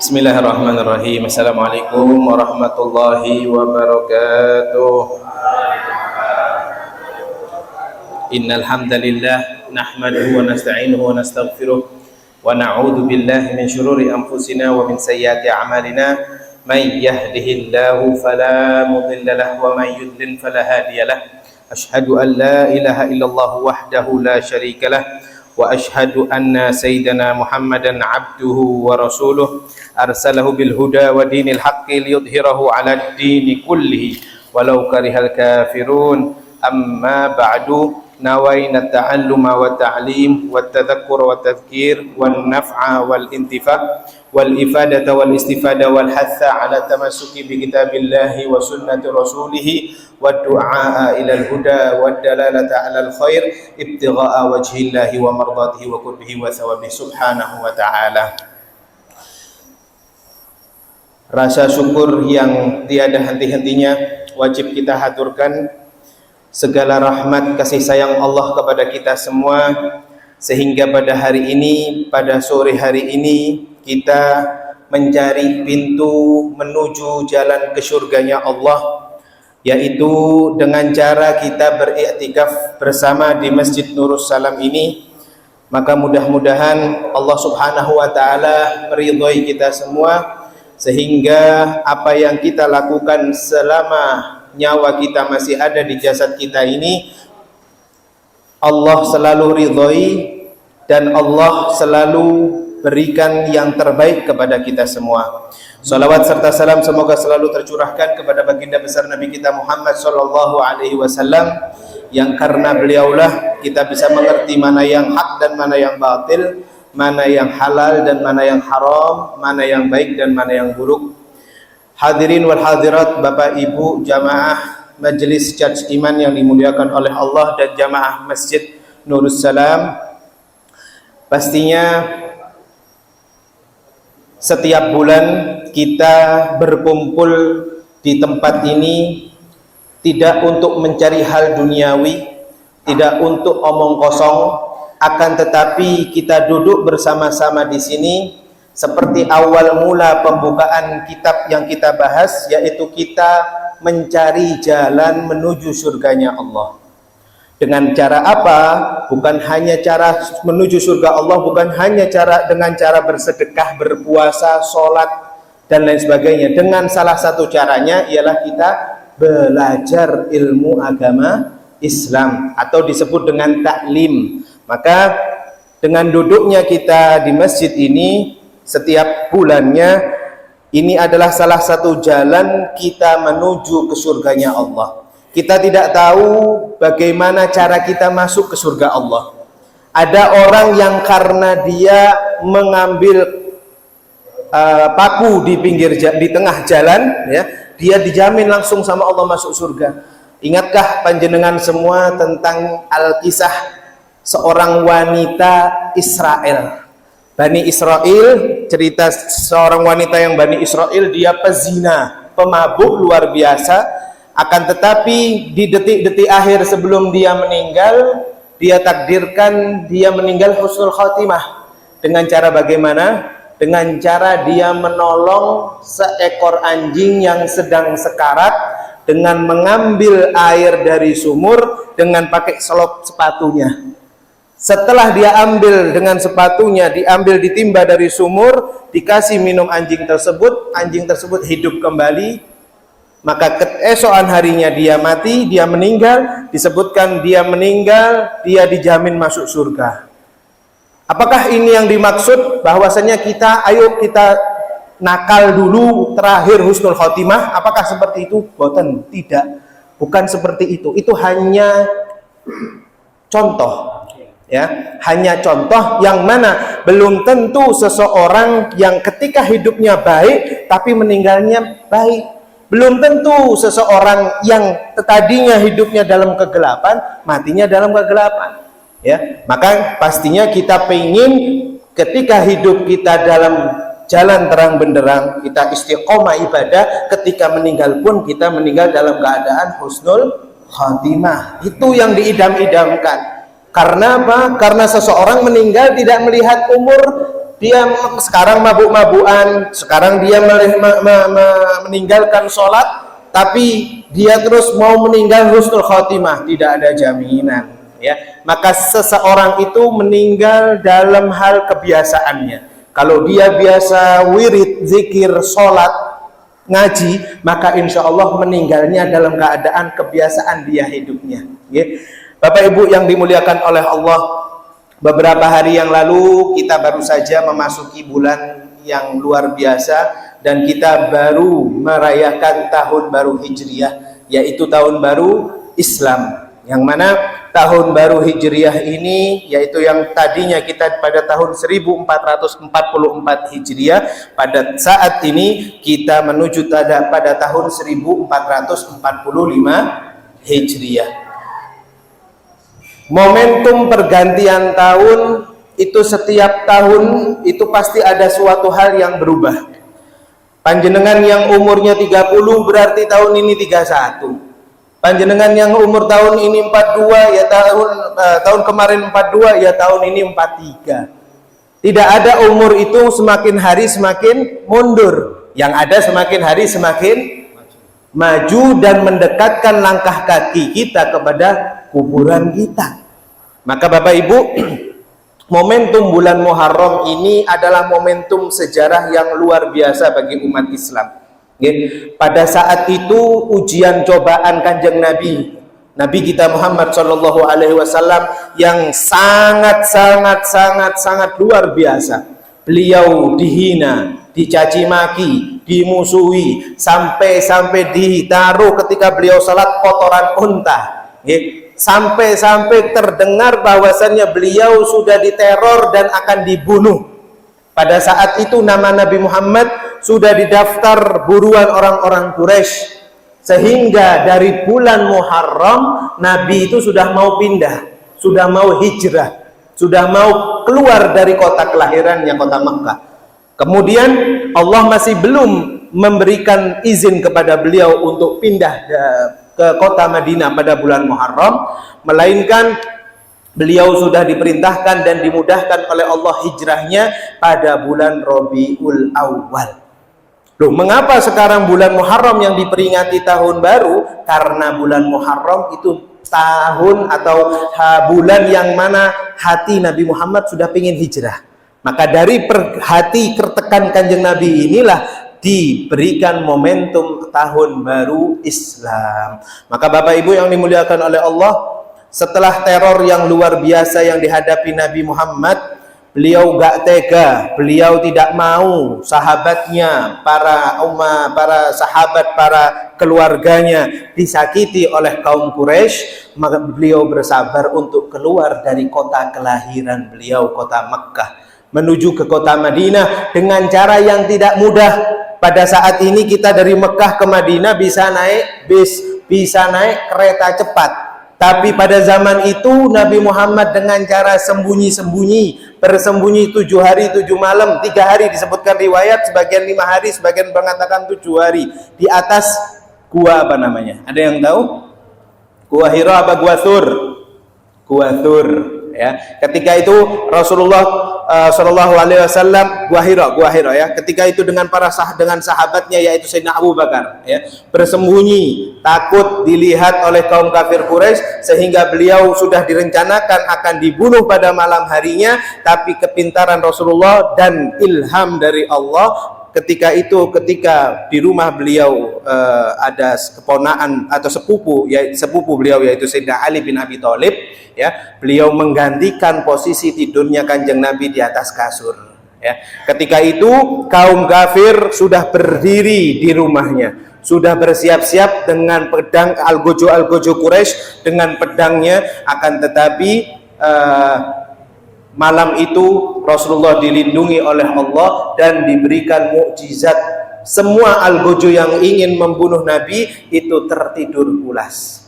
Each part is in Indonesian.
Bismillahirrahmanirrahim. Assalamualaikum warahmatullahi wabarakatuh. Innal hamdalillah nahmaduhu wa nasta'inuhu wa nastaghfiruh wa na'udzu billahi min shururi anfusina wa min sayyiati a'malina. May yahdihillahu fala mudilla lahu wa may yudlil fala hadiya lahu. Asyhadu an la ilaha illallah wahdahu la syarika lahu wa asyhadu anna sayyidana Muhammadan abduhu wa rasuluh arsalahu bil huda wa dinil haqqi liyudhhirahu 'ala ad-dini kullihi walau karihal kafirun. Amma ba'du, nawayna ta'alluma wa ta'lim wa tadhakkur wa tadhkir wan naf'a wal intifa' wal ifadata wal istifada wal hatha 'ala tamassuki bi kitabillahi wa sunnati rasulih wa du'a ila al-huda wa dalalata 'ala al-khair ibtigha'a wajhillahi wa mardatihi wa qurbihi wa thawabihi subhanahu wa ta'ala. Rasa syukur yang tiada henti-hentinya wajib kita haturkan. Segala rahmat kasih sayang Allah kepada kita semua, sehingga pada hari ini, pada sore hari ini, kita mencari pintu menuju jalan ke surganya Allah, yaitu dengan cara kita beriktikaf bersama di Masjid Nurus Salam ini. Maka mudah-mudahan Allah Subhanahu wa ta'ala meridhai kita semua, sehingga apa yang kita lakukan selama nyawa kita masih ada di jasad kita ini, Allah selalu ridhoi dan Allah selalu berikan yang terbaik kepada kita semua. Salawat serta salam semoga selalu tercurahkan kepada baginda besar Nabi kita Muhammad sallallahu alaihi wasallam, yang karena beliaulah kita bisa mengerti mana yang hak dan mana yang batil, mana yang halal dan mana yang haram, mana yang baik dan mana yang buruk. Hadirin wal hadirat, Bapak Ibu jamaah Majelis Judge Iman yang dimuliakan oleh Allah dan jamaah Masjid Nurus Salam, pastinya setiap bulan kita berkumpul di tempat ini tidak untuk mencari hal duniawi, tidak untuk omong kosong, akan tetapi kita duduk bersama-sama di sini seperti awal mula pembukaan kitab yang kita bahas, yaitu kita mencari jalan menuju surganya Allah. Dengan cara apa? Bukan hanya cara menuju surga Allah, bukan hanya dengan cara bersedekah, berpuasa, sholat dan lain sebagainya. Dengan salah satu caranya ialah kita belajar ilmu agama Islam atau disebut dengan taklim. Maka dengan duduknya kita di masjid ini setiap bulannya, ini adalah salah satu jalan kita menuju ke surganya Allah. Kita tidak tahu bagaimana cara kita masuk ke surga Allah. Ada orang yang karena dia mengambil paku di tengah jalan, ya, dia dijamin langsung sama Allah masuk surga. Ingatkah panjenengan semua tentang Al-Kisah seorang wanita Israel? Bani Israel, cerita seorang wanita yang Bani Israel, dia pezina, pemabuk luar biasa. Akan tetapi di detik-detik akhir sebelum dia meninggal, dia takdirkan dia meninggal husnul khotimah. Dengan cara bagaimana? Dengan cara dia menolong seekor anjing yang sedang sekarat dengan mengambil air dari sumur dengan pakai selop sepatunya. Setelah dia ambil dengan sepatunya, diambil ditimba dari sumur, dikasih minum anjing tersebut hidup kembali. Maka keesokan harinya dia mati, dia meninggal, disebutkan dia meninggal, dia dijamin masuk surga. Apakah ini yang dimaksud? Bahwasanya ayo kita nakal dulu, terakhir husnul khotimah. Apakah seperti itu? Boten, tidak. Bukan seperti itu. Itu hanya contoh. Ya, hanya contoh yang mana belum tentu seseorang yang ketika hidupnya baik tapi meninggalnya baik. Belum tentu seseorang yang tadinya hidupnya dalam kegelapan matinya dalam kegelapan. Ya, maka pastinya kita pengen ketika hidup kita dalam jalan terang benderang, kita istiqomah ibadah, ketika meninggal pun kita meninggal dalam keadaan husnul khatimah. Itu yang diidam-idamkan. Karena apa? Karena seseorang meninggal tidak melihat umur dia sekarang mabuk-mabukan, sekarang dia meninggalkan sholat, tapi dia terus mau meninggal husnul khotimah, tidak ada jaminan, ya. Maka seseorang itu meninggal dalam hal kebiasaannya. Kalau dia biasa wirid, zikir, sholat, ngaji, maka insya Allah meninggalnya dalam keadaan kebiasaan dia hidupnya, ya. Bapak Ibu yang dimuliakan oleh Allah, beberapa hari yang lalu kita baru saja memasuki bulan yang luar biasa dan kita baru merayakan tahun baru Hijriah, yaitu tahun baru Islam. Yang mana tahun baru Hijriah ini, yaitu yang tadinya kita pada tahun 1444 Hijriah, pada saat ini kita menuju pada tahun 1445 Hijriah. Momentum pergantian tahun itu setiap tahun itu pasti ada suatu hal yang berubah. Panjenengan yang umurnya 30 berarti tahun ini 31. Panjenengan yang umur tahun ini 42 ya tahun kemarin 42 ya tahun ini 43. Tidak ada umur itu semakin hari semakin mundur. Yang ada semakin hari semakin maju dan mendekatkan langkah kaki kita kepada kuburan kita. Maka Bapak Ibu, momentum bulan Muharram ini adalah momentum sejarah yang luar biasa bagi umat Islam. Pada saat itu ujian cobaan Kanjeng Nabi kita Muhammad Shallallahu Alaihi Wasallam yang sangat luar biasa. Beliau dihina, dicaci maki, dimusuhi, sampai ditaruh ketika beliau salat kotoran unta. Sampai terdengar bahwasannya beliau sudah diteror dan akan dibunuh. Pada saat itu nama Nabi Muhammad sudah didaftar buruan orang-orang Quraisy, sehingga dari bulan Muharram Nabi itu sudah mau pindah, sudah mau hijrah, sudah mau keluar dari kota kelahirannya, kota Makkah. Kemudian Allah masih belum memberikan izin kepada beliau untuk pindah ke kota Madinah pada bulan Muharram, melainkan beliau sudah diperintahkan dan dimudahkan oleh Allah hijrahnya pada bulan Rabiul Awal. Loh, mengapa sekarang bulan Muharram yang diperingati tahun baru? Karena bulan Muharram itu tahun atau bulan yang mana hati Nabi Muhammad sudah ingin hijrah. Maka dari hati tertekan Kanjeng Nabi inilah diberikan momentum tahun baru Islam. Maka Bapak Ibu yang dimuliakan oleh Allah, setelah teror yang luar biasa yang dihadapi Nabi Muhammad, beliau gak tega, beliau tidak mau sahabatnya, para sahabat, para keluarganya disakiti oleh kaum Quraisy. Maka beliau bersabar untuk keluar dari kota kelahiran beliau, kota Mekkah, menuju ke kota Madinah dengan cara yang tidak mudah. Pada saat ini kita dari Mekah ke Madinah bisa naik bis, bisa naik kereta cepat. Tapi pada zaman itu Nabi Muhammad dengan cara sembunyi-sembunyi, bersembunyi 7 hari 7 malam, 3 hari disebutkan riwayat, sebagian 5 hari, sebagian mengatakan 7 hari di atas gua apa namanya? Ada yang tahu? Gua Hira apa gua Thur? Gua Thur, ya. Ketika itu Rasulullah Shallallahu Alaihi Wasallam gua Hira ya. Ketika itu dengan dengan sahabatnya yaitu Sayyidina Abu Bakar, ya, bersembunyi takut dilihat oleh kaum kafir Quraisy, sehingga beliau sudah direncanakan akan dibunuh pada malam harinya. Tapi kepintaran Rasulullah dan ilham dari Allah, ketika di rumah beliau ada keponaan atau sepupu beliau yaitu Sayyidina Ali bin Abi Thalib, ya, beliau menggantikan posisi tidurnya Kanjeng Nabi di atas kasur, ya. Ketika itu kaum kafir sudah berdiri di rumahnya, sudah bersiap-siap dengan pedang, algojo Quraisy dengan pedangnya. Akan tetapi malam itu Rasulullah dilindungi oleh Allah dan diberikan mukjizat. Semua algojo yang ingin membunuh Nabi itu tertidur pulas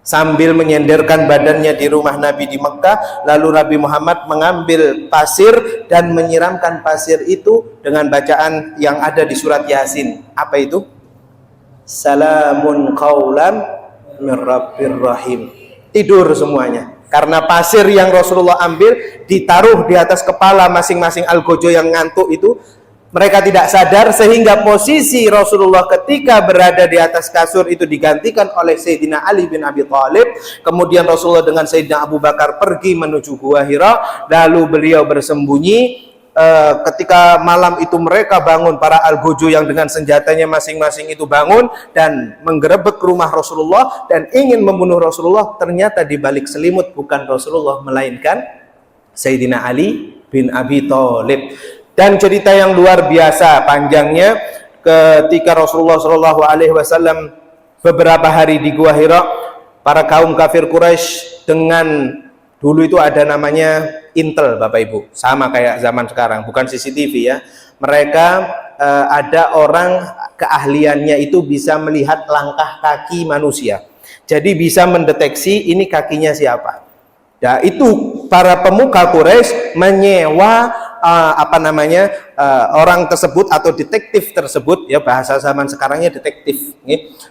sambil menyenderkan badannya di rumah Nabi di Mekah. Lalu Nabi Muhammad mengambil pasir dan menyiramkan pasir itu dengan bacaan yang ada di surat Yasin. Apa itu? Salamun qaulan mir rabbir rahim. Tidur semuanya. Karena pasir yang Rasulullah ambil ditaruh di atas kepala masing-masing algojo yang ngantuk itu, mereka tidak sadar sehingga posisi Rasulullah ketika berada di atas kasur itu digantikan oleh Sayyidina Ali bin Abi Thalib. Kemudian Rasulullah dengan Sayyidina Abu Bakar pergi menuju Gua Hira, lalu beliau bersembunyi. Ketika malam itu mereka bangun, para algojo yang dengan senjatanya masing-masing itu bangun dan menggerebek rumah Rasulullah dan ingin membunuh Rasulullah. Ternyata di balik selimut bukan Rasulullah melainkan Sayyidina Ali bin Abi Thalib. Dan cerita yang luar biasa panjangnya, ketika Rasulullah Shallallahu Alaihi Wasallam beberapa hari di Gua Hira, para kaum kafir Quraisy dengan dulu itu ada namanya Intel, Bapak Ibu, sama kayak zaman sekarang, bukan CCTV ya. Mereka ada orang keahliannya itu bisa melihat langkah kaki manusia, jadi bisa mendeteksi ini kakinya siapa. Ya, itu para pemuka Quraisy menyewa orang tersebut atau detektif tersebut, ya bahasa zaman sekarangnya detektif.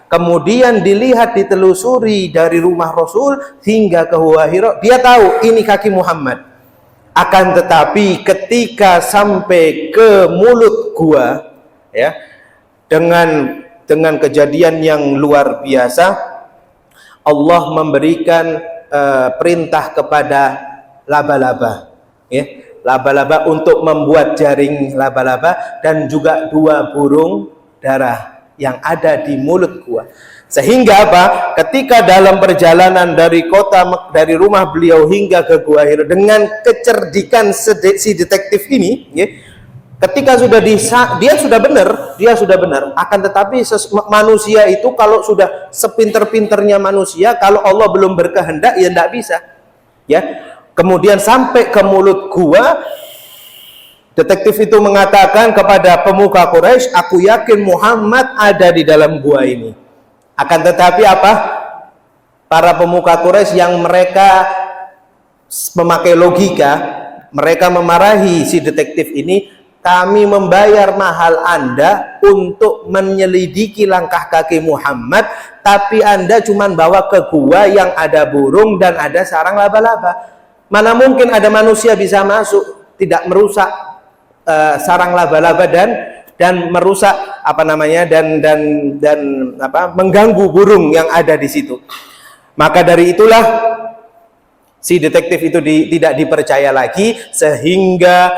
Kemudian dilihat, ditelusuri dari rumah Rasul hingga ke Gua Hira, dia tahu ini kaki Muhammad. Akan tetapi ketika sampai ke mulut gua, ya, dengan kejadian yang luar biasa, Allah memberikan perintah kepada laba-laba, ya, laba-laba untuk membuat jaring laba-laba dan juga 2 burung dara yang ada di mulut gua. Sehingga apa? Ketika dalam perjalanan dari rumah beliau hingga ke Gua Hira, dengan kecerdikan si detektif ini, ya, ketika dia sudah benar. Akan tetapi manusia itu kalau sudah sepinter-pinternya manusia, kalau Allah belum berkehendak ya tidak bisa. Ya. Kemudian sampai ke mulut gua, detektif itu mengatakan kepada pemuka Quraisy, aku yakin Muhammad ada di dalam gua ini. Akan tetapi apa? Para pemuka Quraisy yang mereka memakai logika, mereka memarahi si detektif ini, kami membayar mahal Anda untuk menyelidiki langkah kaki Muhammad, tapi Anda cuma bawa ke gua yang ada burung dan ada sarang laba-laba. Mana mungkin ada manusia bisa masuk, tidak merusak sarang laba-laba dan merusak mengganggu burung yang ada di situ. Maka dari itulah si detektif itu tidak dipercaya lagi, sehingga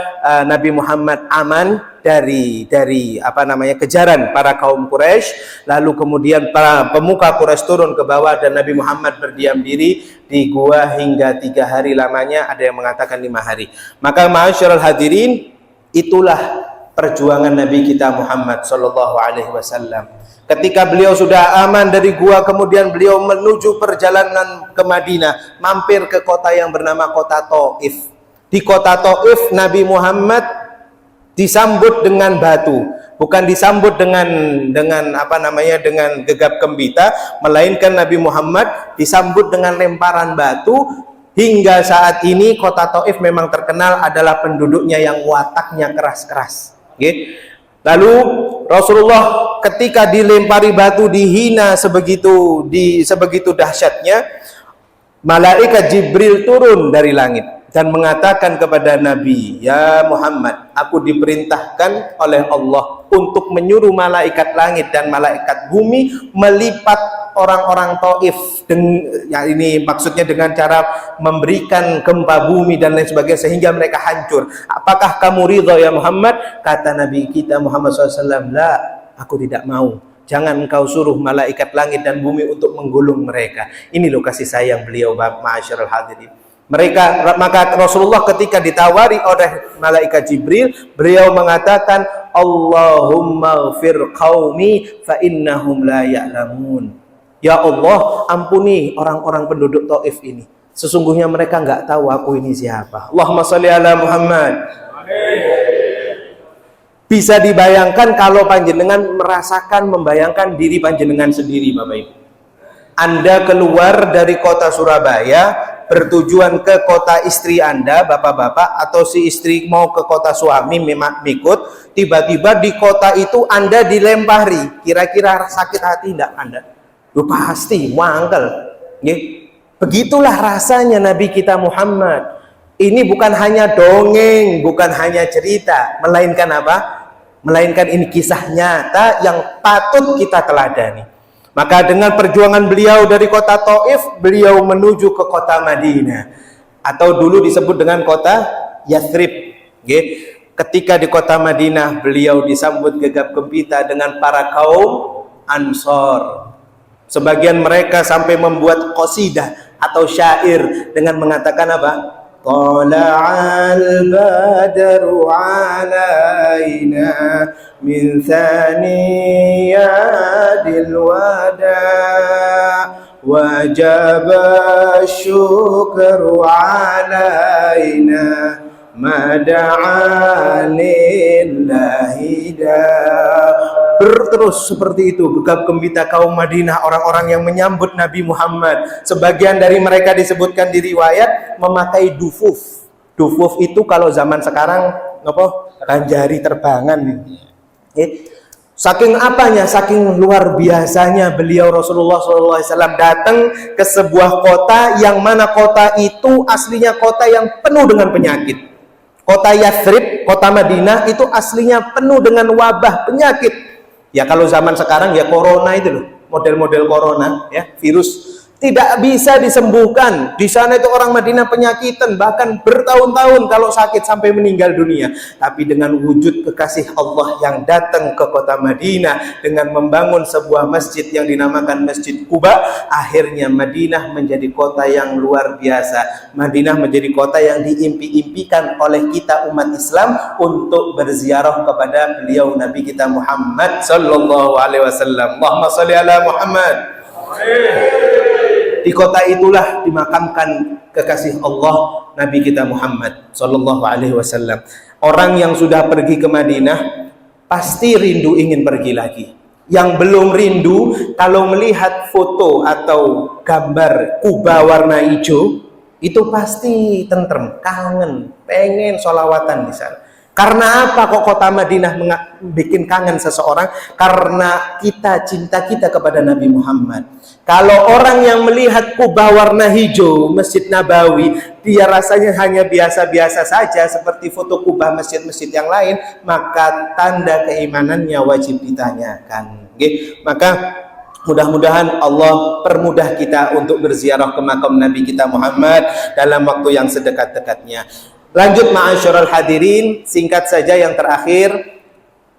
Nabi Muhammad aman dari kejaran para kaum Quraisy. Lalu kemudian para pemuka Quraisy turun ke bawah dan Nabi Muhammad berdiam diri di gua hingga 3 hari lamanya, ada yang mengatakan 5 hari. Maka ma'asyiral hadirin, itulah perjuangan Nabi kita Muhammad Sallallahu Alaihi Wasallam. Ketika beliau sudah aman dari gua, kemudian beliau menuju perjalanan ke Madinah, mampir ke kota yang bernama kota Taif. Di kota Taif Nabi Muhammad disambut dengan batu, bukan disambut dengan gegap gembita, melainkan Nabi Muhammad disambut dengan lemparan batu. Hingga saat ini kota Taif memang terkenal adalah penduduknya yang wataknya keras-keras. Lalu Rasulullah ketika dilempari batu, dihina sebegitu dahsyatnya, malaikat Jibril turun dari langit dan mengatakan kepada Nabi, ya Muhammad, aku diperintahkan oleh Allah untuk menyuruh malaikat langit dan malaikat bumi melipat orang-orang Taif, ya ini maksudnya dengan cara memberikan gempa bumi dan lain sebagainya sehingga mereka hancur. Apakah kamu ridha ya Muhammad? Kata Nabi kita Muhammad SAW, la, aku tidak mau. Jangan engkau suruh malaikat langit dan bumi untuk menggulung mereka. Ini loh kasih sayang beliau, ma'asyiral hadirin. Maka Rasulullah ketika ditawari oleh malaikat Jibril, beliau mengatakan, Allahumma ghfir qaumi fa innahum la ya'lamun. Ya Allah, ampuni orang-orang penduduk Taif ini. Sesungguhnya mereka nggak tahu aku ini siapa. Allahumma sholli ala Muhammad. Bisa dibayangkan kalau panjenengan membayangkan diri panjenengan sendiri, Bapak Ibu. Anda keluar dari kota Surabaya, bertujuan ke kota istri Anda, bapak-bapak, atau si istri mau ke kota suami mikut, tiba-tiba di kota itu Anda dilempari. Kira-kira sakit hati enggak Anda? Lu pasti mangkel. Begitulah rasanya Nabi kita Muhammad. Ini bukan hanya dongeng, bukan hanya cerita, melainkan apa? Melainkan ini kisah nyata yang patut kita teladani. Maka dengan perjuangan beliau dari kota Taif, beliau menuju ke kota Madinah, atau dulu disebut dengan kota Yathrib. Ketika di kota Madinah, beliau disambut gegap gempita dengan para kaum Ansor. Sebagian mereka sampai membuat qasidah atau syair dengan mengatakan apa? Tala'al badru alaina min thaniyadil wada' wajaba syukru alaina mada'anillahi terus seperti itu gegap gempita kaum Madinah, orang-orang yang menyambut Nabi Muhammad. Sebagian dari mereka disebutkan di riwayat memakai dufuf. Dufuf itu kalau zaman sekarang apa? Banjari terbangan. Saking apanya, saking luar biasanya beliau Rasulullah SAW datang ke sebuah kota yang mana kota itu aslinya kota yang penuh dengan penyakit. Kota Yathrib, kota Madinah itu aslinya penuh dengan wabah penyakit. Ya kalau zaman sekarang ya corona itu loh, model-model corona ya, virus tidak bisa disembuhkan. Di sana itu orang Madinah penyakitan, bahkan bertahun-tahun kalau sakit sampai meninggal dunia. Tapi dengan wujud kekasih Allah yang datang ke kota Madinah dengan membangun sebuah masjid yang dinamakan Masjid Quba, akhirnya Madinah menjadi kota yang luar biasa. Madinah menjadi kota yang diimpi-impikan oleh kita umat Islam untuk berziarah kepada beliau Nabi kita Muhammad sallallahu alaihi wasallam. Allahumma shalli ala Muhammad. Di kota itulah dimakamkan kekasih Allah Nabi kita Muhammad sallallahu alaihi wasallam. Orang yang sudah pergi ke Madinah pasti rindu ingin pergi lagi. Yang belum rindu kalau melihat foto atau gambar Kuba warna hijau itu pasti tentrem, kangen, pengen sholawatan di sana. Karena apa kok kota Madinah bikin kangen seseorang? Karena cinta kita kepada Nabi Muhammad. Kalau orang yang melihat Kuba warna hijau, Masjid Nabawi, dia rasanya hanya biasa-biasa saja seperti foto Kuba masjid-masjid yang lain, maka tanda keimanannya wajib ditanyakan. Maka mudah-mudahan Allah permudah kita untuk berziarah ke makam Nabi kita Muhammad dalam waktu yang sedekat-dekatnya. Lanjut ma'asyiral hadirin, singkat saja yang terakhir,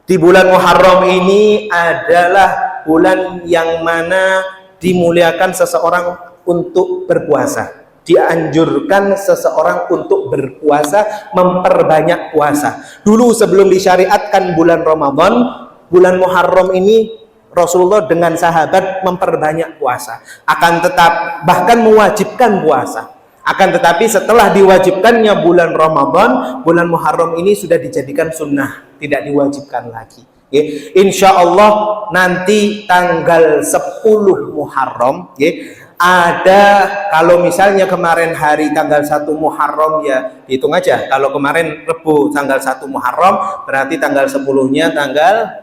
di bulan Muharram ini adalah bulan yang mana dimuliakan seseorang untuk berpuasa. Dianjurkan seseorang untuk berpuasa, memperbanyak puasa. Dulu sebelum disyariatkan bulan Ramadan, bulan Muharram ini Rasulullah dengan sahabat memperbanyak puasa. Akan tetap bahkan mewajibkan puasa. Akan tetapi setelah diwajibkannya bulan Ramadan, bulan Muharram ini sudah dijadikan sunnah, tidak diwajibkan lagi. Insya Allah nanti tanggal 10 Muharram, ada, kalau misalnya kemarin hari tanggal 1 Muharram ya hitung aja, kalau kemarin Rebu tanggal 1 Muharram berarti tanggal 10-nya tanggal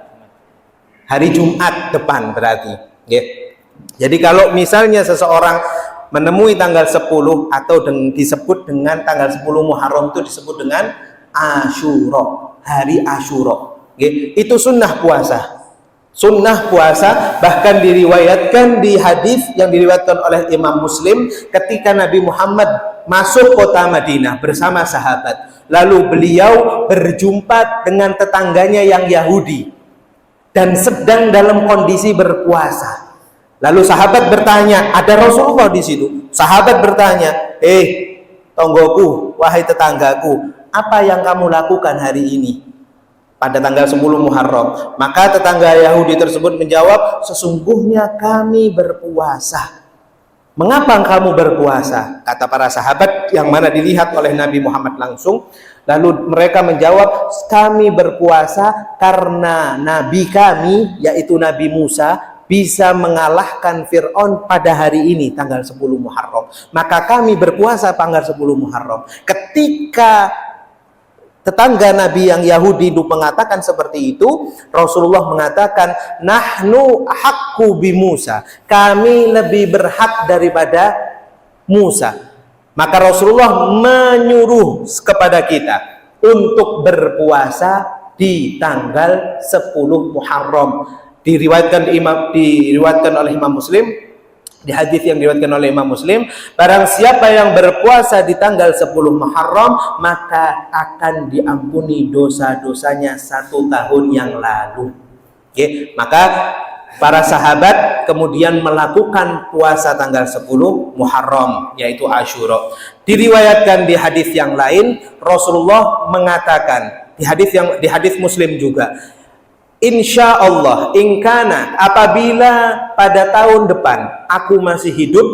hari Jumat depan berarti. Jadi kalau misalnya seseorang menemui tanggal 10 atau disebut dengan tanggal 10 Muharram itu disebut dengan Asyura, hari Asyura. Itu sunnah puasa. Sunnah puasa bahkan diriwayatkan di hadis yang diriwayatkan oleh Imam Muslim ketika Nabi Muhammad masuk kota Madinah bersama sahabat. Lalu beliau berjumpa dengan tetangganya yang Yahudi dan sedang dalam kondisi berpuasa. Lalu sahabat bertanya, ada Rasulullah di situ. Sahabat bertanya, tonggoku, wahai tetanggaku, apa yang kamu lakukan hari ini pada tanggal 10 Muharram? Maka tetangga Yahudi tersebut menjawab, sesungguhnya kami berpuasa. Mengapa kamu berpuasa? Kata para sahabat yang mana dilihat oleh Nabi Muhammad langsung. Lalu mereka menjawab, kami berpuasa karena Nabi kami, yaitu Nabi Musa, bisa mengalahkan Fir'aun pada hari ini tanggal 10 Muharram. Maka kami berpuasa tanggal 10 Muharram. Ketika tetangga Nabi yang Yahudi itu mengatakan seperti itu, Rasulullah mengatakan, nahnu haqqu bi Musa, kami lebih berhak daripada Musa. Maka Rasulullah menyuruh kepada kita untuk berpuasa di tanggal 10 Muharram. Diriwayatkan oleh Imam Muslim, di hadis yang diriwayatkan oleh Imam Muslim, barang siapa yang berpuasa di tanggal 10 Muharram, maka akan diampuni dosa-dosanya 1 tahun yang lalu. Oke, maka para sahabat kemudian melakukan puasa tanggal 10 Muharram, yaitu Asyura. Diriwayatkan di hadis yang lain, Rasulullah mengatakan di hadis Muslim juga, insya Allah, ingkana, apabila pada tahun depan aku masih hidup,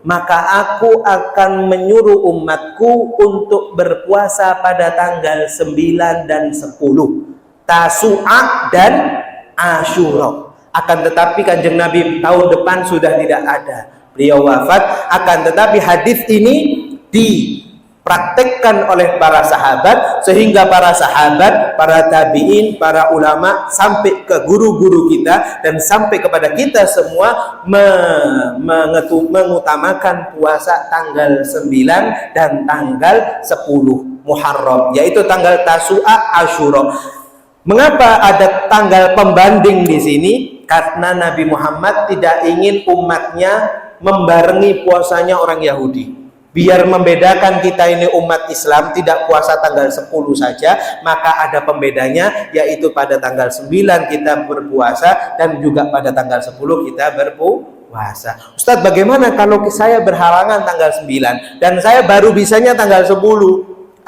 maka aku akan menyuruh umatku untuk berpuasa pada tanggal 9 dan 10, Tasu'a dan Asyura. Akan tetapi Kanjeng Nabi tahun depan sudah tidak ada, beliau wafat. Akan tetapi hadis ini dipraktekkan oleh para sahabat, sehingga para sahabat, para tabi'in, para ulama, sampai ke guru-guru kita dan sampai kepada kita semua mengutamakan puasa tanggal 9 dan tanggal 10 Muharram, yaitu tanggal Tasu'a, Asyura. Mengapa ada tanggal pembanding di sini? Karena Nabi Muhammad tidak ingin umatnya membarengi puasanya orang Yahudi. Biar membedakan kita ini umat Islam tidak puasa tanggal 10 saja, maka ada pembedanya, yaitu pada tanggal 9 kita berpuasa dan juga pada tanggal 10 kita berpuasa. Ustadz, bagaimana kalau saya berhalangan tanggal 9 dan saya baru bisanya tanggal 10?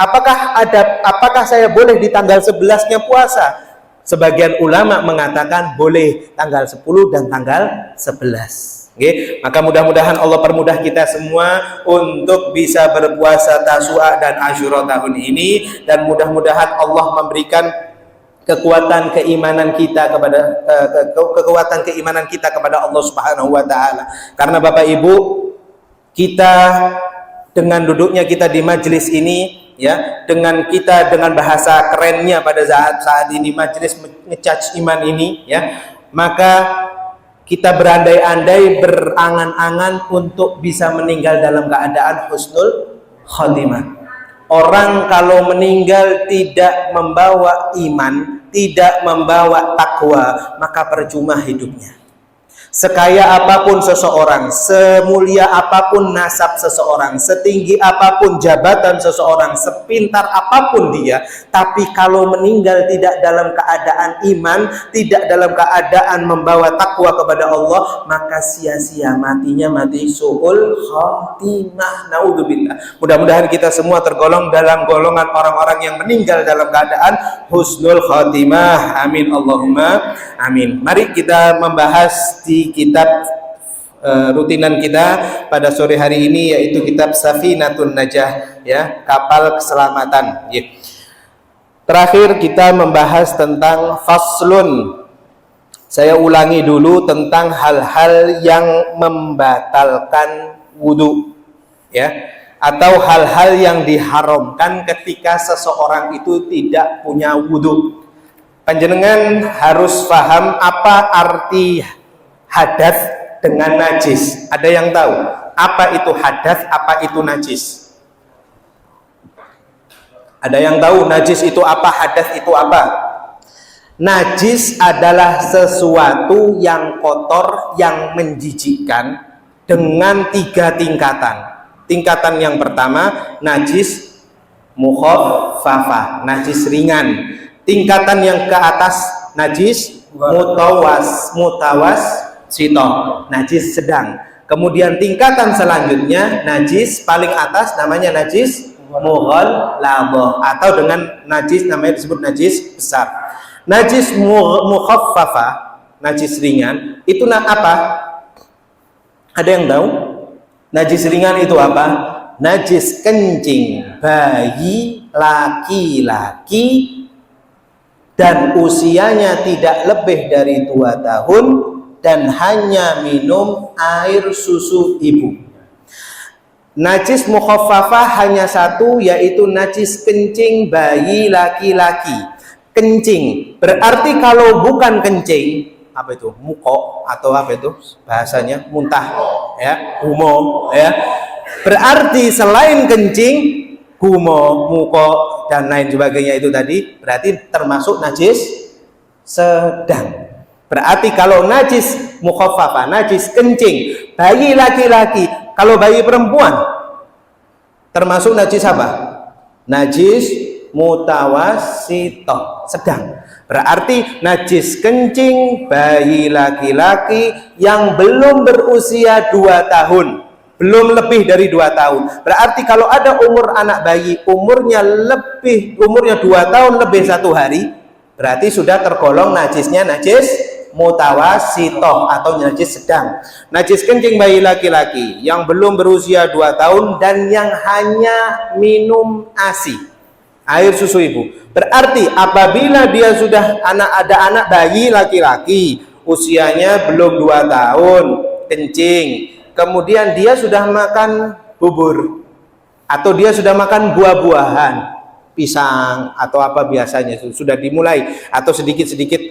Apakah saya boleh di tanggal 11-nya puasa? Sebagian ulama mengatakan boleh tanggal 10 dan tanggal 11. Okay? Maka mudah-mudahan Allah permudah kita semua untuk bisa berpuasa Tasu'a dan Asyura tahun ini, dan mudah-mudahan Allah memberikan kekuatan keimanan kita kepada Allah Subhanahu wa taala. Karena Bapak Ibu, kita dengan duduknya kita di majelis ini, ya, dengan bahasa kerennya pada saat ini majelis ngecharge iman ini, ya, maka kita berandai-andai, berangan-angan untuk bisa meninggal dalam keadaan husnul khotimah. Orang kalau meninggal tidak membawa iman, tidak membawa takwa, maka percuma hidupnya. Sekaya apapun seseorang, semulia apapun nasab seseorang, setinggi apapun jabatan seseorang, sepintar apapun dia, tapi kalau meninggal tidak dalam keadaan iman, tidak dalam keadaan membawa takwa kepada Allah, maka sia-sia matinya, mati su'ul khotimah. Naudzubillah. Mudah-mudahan kita semua tergolong dalam golongan orang-orang yang meninggal dalam keadaan husnul khotimah. Amin Allahumma amin. Mari kita membahas di kitab rutinan kita pada sore hari ini, yaitu kitab Safinatun Najah, ya, kapal keselamatan. Ya. Terakhir kita membahas tentang faslun. Saya ulangi dulu tentang hal-hal yang membatalkan wudu, ya, atau hal-hal yang diharamkan ketika seseorang itu tidak punya wudu. Panjenengan harus paham apa arti hadas dengan najis. Ada yang tahu apa itu hadas, apa itu najis? Ada yang tahu najis itu apa, hadas itu apa? Najis adalah sesuatu yang kotor, yang menjijikkan, dengan 3 tingkatan. Tingkatan yang pertama, najis mukhaffafah, najis ringan. Tingkatan yang ke atas, najis mutawassithah, najis sedang. Kemudian tingkatan selanjutnya, najis paling atas namanya najis mughalladhah, atau dengan najis namanya disebut najis besar. Najis mukhaffafah, najis ringan, itu apa? Ada yang tahu? Najis ringan itu apa? Najis kencing bayi laki-laki dan usianya tidak lebih dari 2 tahun dan hanya minum air susu ibu. Najis mukhaffafah hanya satu, yaitu najis kencing bayi laki-laki. Kencing berarti kalau bukan kencing, apa itu? Muko atau apa itu bahasanya? Muntah, ya, humo, ya. Berarti selain kencing, gumo, muko, dan lain sebagainya itu tadi, berarti termasuk najis sedang. Berarti kalau najis mukhaffafah, najis kencing, bayi laki-laki, kalau bayi perempuan, termasuk najis apa? Najis mutawasitoh, sedang. Berarti najis kencing bayi laki-laki yang belum berusia 2 tahun, belum lebih dari 2 tahun. Berarti kalau ada umur anak bayi umurnya 2 tahun lebih 1 hari, berarti sudah tergolong najisnya najis mutawasitoh atau najis sedang. Najis kencing bayi laki-laki yang belum berusia 2 tahun dan yang hanya minum ASI, air susu ibu. Berarti apabila dia sudah ada anak bayi laki-laki usianya belum 2 tahun kencing, kemudian dia sudah makan bubur atau dia sudah makan buah-buahan, pisang atau apa biasanya sudah dimulai, atau sedikit-sedikit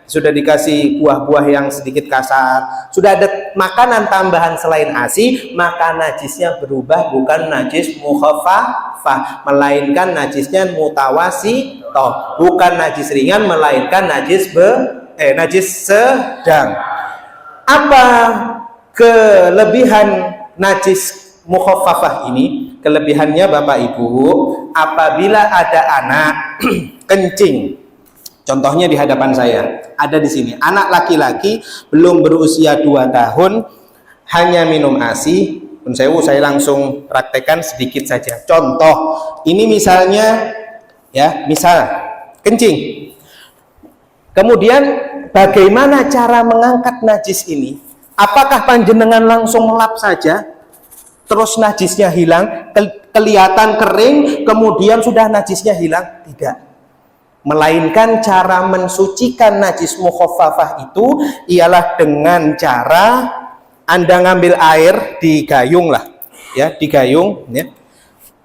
sudah dikasih buah-buah yang sedikit kasar, sudah ada makanan tambahan selain ASI, maka najisnya berubah, bukan najis mukhaffafah, melainkan najisnya mutawasitoh, bukan najis ringan, melainkan najis sedang. Apa kelebihan najis mukhaffafah ini? Kelebihannya Bapak Ibu, apabila ada anak kencing, contohnya di hadapan saya, ada di sini, anak laki-laki belum berusia 2 tahun, hanya minum ASI, saya langsung praktekkan sedikit saja. Contoh, ini misalnya, ya, misal kencing. Kemudian bagaimana cara mengangkat najis ini? Apakah panjenengan langsung melap saja? Terus najisnya hilang, kelihatan kering, kemudian sudah najisnya hilang? Tidak. Melainkan cara mensucikan najis mukhaffafah itu ialah dengan cara Anda ngambil air di gayung lah, ya, di gayung, ya.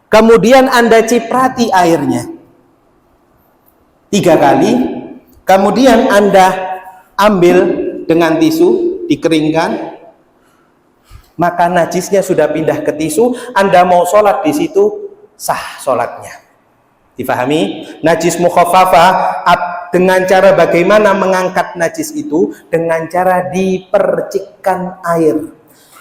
Kemudian Anda ciprati airnya 3 kali, kemudian Anda ambil dengan tisu, dikeringkan, maka najisnya sudah pindah ke tisu. Anda mau sholat di situ, sah sholatnya. Difahami? Najis mukhaffafah dengan cara bagaimana mengangkat najis itu, dengan cara dipercikkan air.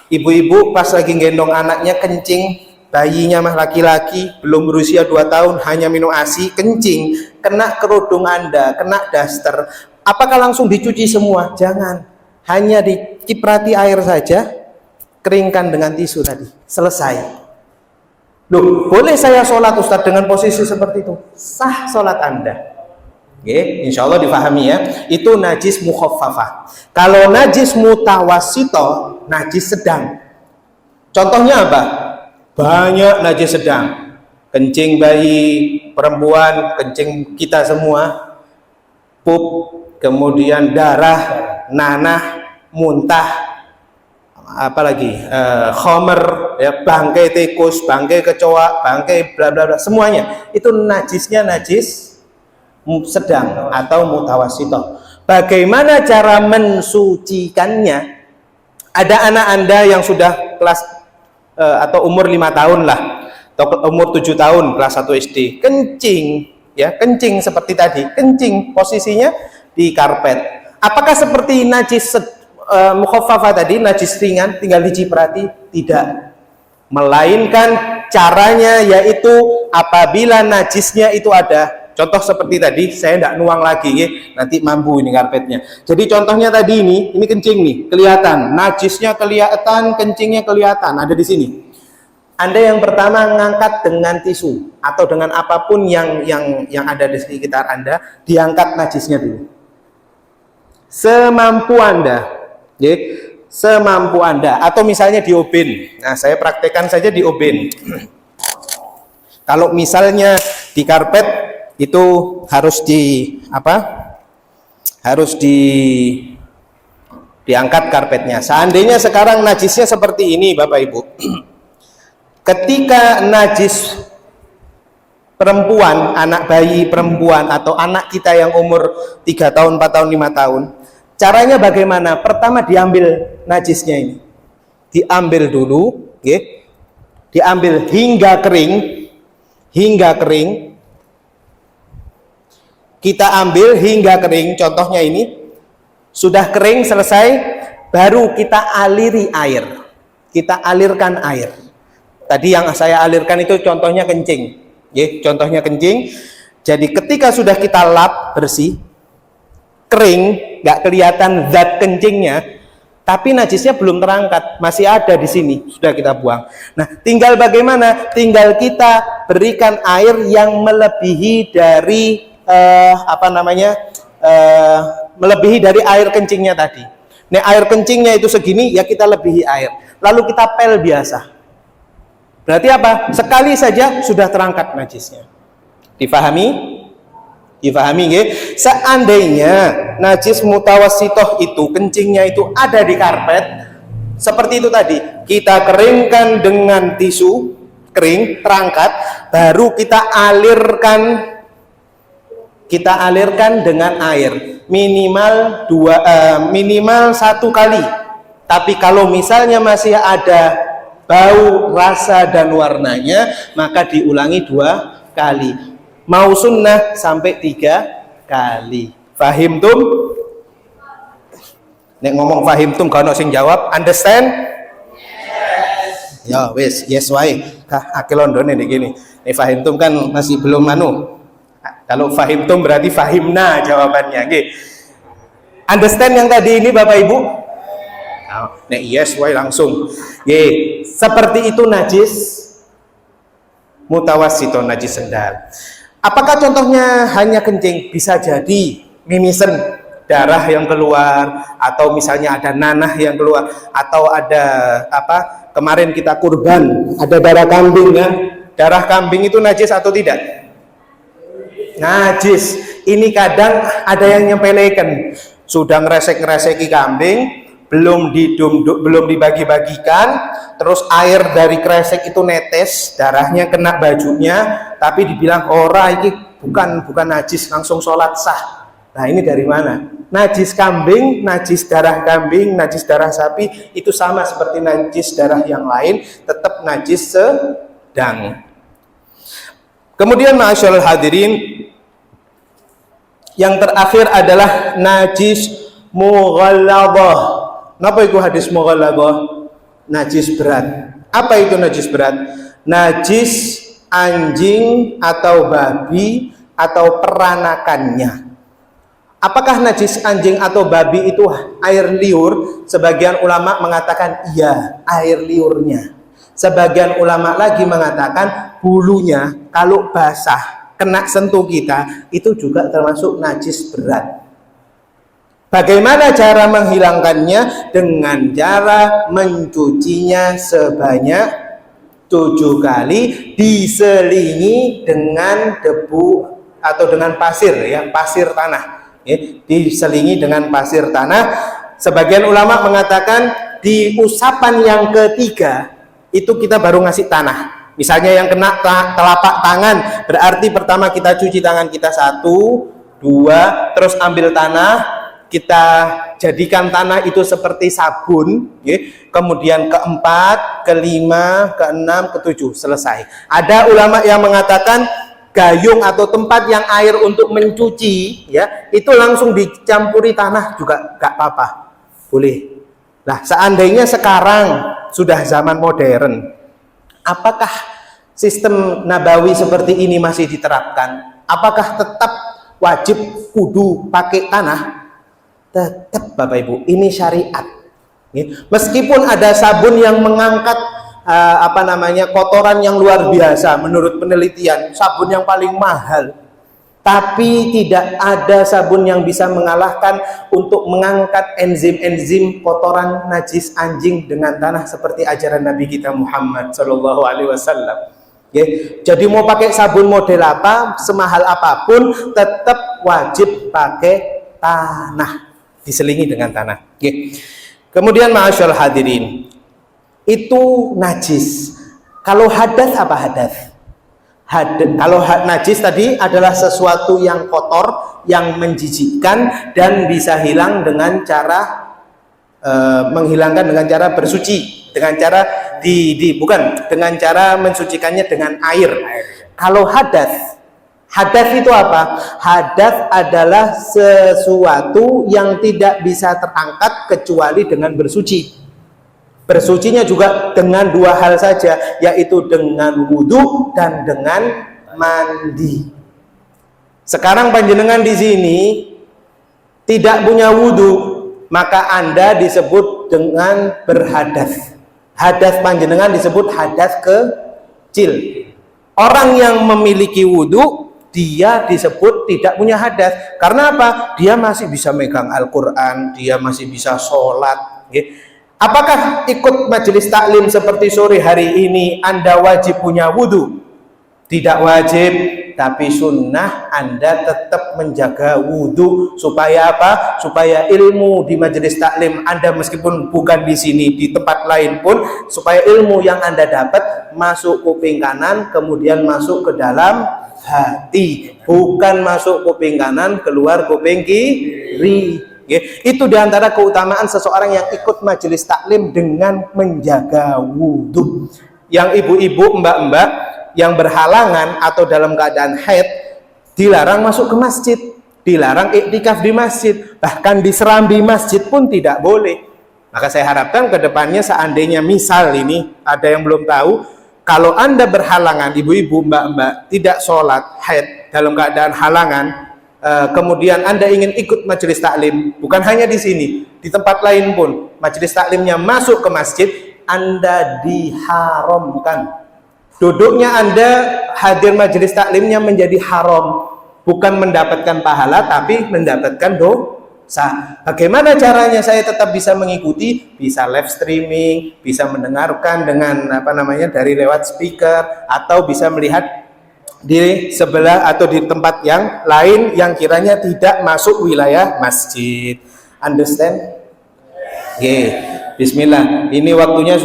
Ibu-ibu pas lagi gendong anaknya kencing, bayinya mah laki-laki belum berusia 2 tahun, hanya minum ASI, kencing, kena kerudung Anda, kena daster, apakah langsung dicuci semua? Jangan, hanya diciprati air saja, keringkan dengan tisu tadi, selesai. Loh, boleh saya sholat Ustadz dengan posisi seperti itu? Sah sholat Anda. Oke, insya Allah difahami ya. Itu najis mukhaffafah. Kalau najis mutawasito, najis sedang. Contohnya apa? Banyak najis sedang. Kencing bayi perempuan, kencing kita semua, pup, kemudian darah, nanah, muntah, apalagi khomer, ya, bangkai tikus, bangkai kecoa, bangkai bla bla bla, semuanya itu najisnya najis sedang atau mutawasitoh. Bagaimana cara mensucikannya? Ada anak Anda yang sudah kelas atau umur 5 tahun lah, atau umur 7 tahun kelas 1 SD, kencing, ya, kencing seperti tadi, kencing posisinya di karpet. Apakah seperti najis mukhaffafah tadi, najis ringan, tinggal diciprati? Tidak. Melainkan caranya yaitu apabila najisnya itu ada, contoh seperti tadi, saya tidak nuang lagi ya, nanti mampu ini karpetnya. Jadi contohnya tadi ini kencing nih, kelihatan, najisnya kelihatan, kencingnya kelihatan, ada di sini. Anda yang pertama ngangkat dengan tisu atau dengan apapun yang ada di sekitar Anda, diangkat najisnya dulu. Semampu Anda. Ya, semampu Anda, atau misalnya di oben. Nah, saya praktekkan saja di oben. Kalau misalnya di karpet itu harus diangkat karpetnya. Seandainya sekarang najisnya seperti ini, Bapak Ibu. Ketika najis perempuan, anak bayi perempuan atau anak kita yang umur 3 tahun, 4 tahun, 5 tahun, caranya bagaimana? Pertama diambil najisnya ini, diambil dulu, okay? diambil hingga kering, kita ambil hingga kering, contohnya ini sudah kering selesai, baru kita aliri air, kita alirkan air. Tadi yang saya alirkan itu contohnya kencing, contohnya kencing. Jadi ketika sudah kita lap bersih, kering, nggak kelihatan zat kencingnya, tapi najisnya belum terangkat, masih ada di sini, sudah kita buang. Nah, tinggal bagaimana? Tinggal kita berikan air yang melebihi dari melebihi dari air kencingnya tadi. Nah, air kencingnya itu segini, ya kita lebihi air. Lalu kita pel biasa. Berarti apa? Sekali saja sudah terangkat najisnya. Difahami? Difahami nggih? Seandainya najis mutawassithah itu kencingnya itu ada di karpet, seperti itu tadi, kita keringkan dengan tisu kering, terangkat, baru kita alirkan dengan air minimal 1 kali. Tapi kalau misalnya masih ada bau, rasa dan warnanya, maka diulangi 2 kali. Mau sunnah sampai 3 kali. Fahim tum? Nek ngomong fahim tum kalau sing jawab understand? Yes. Ya wis, yes wae. Akil londone nek gini. Nek fahim tum kan masih belum Kalau fahim tum berarti fahimna jawabannya. Nggih. Understand yang tadi ini Bapak Ibu? Nek yes wae langsung. Nggih, seperti itu najis mutawassithah, najis sedang. Apakah contohnya hanya kencing? Bisa jadi mimisen, darah yang keluar, atau misalnya ada nanah yang keluar, atau ada kemarin kita kurban, ada darah kambing kan? Darah kambing itu najis atau tidak? Najis. Ini kadang ada yang nyepelekan, sudah ngeresek-ngereseki kambing, belum dibagi-bagikan, terus air dari kresek itu netes, darahnya kena bajunya, tapi dibilang ini bukan najis, langsung sholat sah. Nah, ini dari mana? Najis kambing, najis darah kambing, najis darah sapi itu sama seperti najis darah yang lain, tetap najis sedang. Kemudian ma'asyiral hadirin, yang terakhir adalah najis mughalladhah. Napa itu hadis mughalladhah? Najis berat. Apa itu najis berat? Najis anjing atau babi atau peranakannya. Apakah najis anjing atau babi itu air liur? Sebagian ulama mengatakan iya, air liurnya. Sebagian ulama lagi mengatakan bulunya kalau basah, kena sentuh kita, itu juga termasuk najis berat. Bagaimana cara menghilangkannya? Dengan cara mencucinya sebanyak 7 kali, diselingi dengan debu atau dengan pasir, pasir tanah. Diselingi dengan pasir tanah. Sebagian ulama mengatakan di usapan yang ketiga itu kita baru ngasih tanah. Misalnya yang kena telapak tangan, berarti pertama kita cuci tangan kita 1, 2, terus ambil tanah, kita jadikan tanah itu seperti sabun, kemudian keempat, kelima, keenam, ketujuh, selesai. Ada ulama yang mengatakan gayung atau tempat yang air untuk mencuci, itu langsung dicampuri tanah juga gak apa-apa, boleh. Nah, seandainya sekarang sudah zaman modern, apakah sistem nabawi seperti ini masih diterapkan? Apakah tetap wajib kudu pakai tanah? Tetap Bapak Ibu, ini syariat. Meskipun ada sabun yang mengangkat kotoran yang luar biasa, menurut penelitian sabun yang paling mahal, tapi tidak ada sabun yang bisa mengalahkan untuk mengangkat enzim-enzim kotoran najis anjing dengan tanah seperti ajaran Nabi kita Muhammad Shallallahu Alaihi Wasallam. Jadi mau pakai sabun model apa, semahal apapun, tetap wajib pakai tanah, diselingi dengan tanah. Kemudian ma'asyal hadirin, itu najis. Kalau hadas apa hadas? Kalau najis tadi adalah sesuatu yang kotor, yang menjijikkan dan bisa hilang dengan cara menghilangkan dengan cara bersuci, dengan cara bukan dengan cara mensucikannya dengan air. Kalau hadas itu apa? Hadas adalah sesuatu yang tidak bisa terangkat kecuali dengan bersuci. Bersucinya juga dengan dua hal saja, yaitu dengan wudhu dan dengan mandi. Sekarang panjenengan di sini tidak punya wudhu, maka Anda disebut dengan berhadas. Hadas panjenengan disebut hadas kecil. Orang yang memiliki wudhu, dia disebut tidak punya hadas. Karena apa? Dia masih bisa megang Al-Quran, dia masih bisa sholat. Apakah ikut majelis taklim seperti sore hari ini Anda wajib punya wudhu? Tidak wajib, tapi sunnah Anda tetap menjaga wudhu. Supaya apa? Supaya ilmu di majelis taklim Anda, meskipun bukan di sini, di tempat lain pun, supaya ilmu yang Anda dapat masuk kuping kanan, kemudian masuk ke dalam hati, bukan masuk kuping kanan keluar kuping kiri. Itu diantara keutamaan seseorang yang ikut majelis taklim dengan menjaga wudhu. Yang ibu-ibu, mbak-mbak yang berhalangan atau dalam keadaan haid, dilarang masuk ke masjid, dilarang iktikaf di masjid, bahkan di serambi masjid pun tidak boleh. Maka saya harapkan ke depannya, seandainya misal ini ada yang belum tahu, kalau Anda berhalangan, ibu-ibu, mbak-mbak, tidak sholat haid dalam keadaan halangan, kemudian Anda ingin ikut majelis taklim, bukan hanya di sini, di tempat lain pun majelis taklimnya masuk ke masjid, Anda diharamkan. Duduknya Anda hadir majelis taklimnya menjadi haram, bukan mendapatkan pahala tapi mendapatkan dosa. Bagaimana caranya saya tetap bisa mengikuti? Bisa live streaming, bisa mendengarkan dengan dari lewat speaker, atau bisa melihat di sebelah atau di tempat yang lain yang kiranya tidak masuk wilayah masjid. Understand? Bismillah. Ini waktunya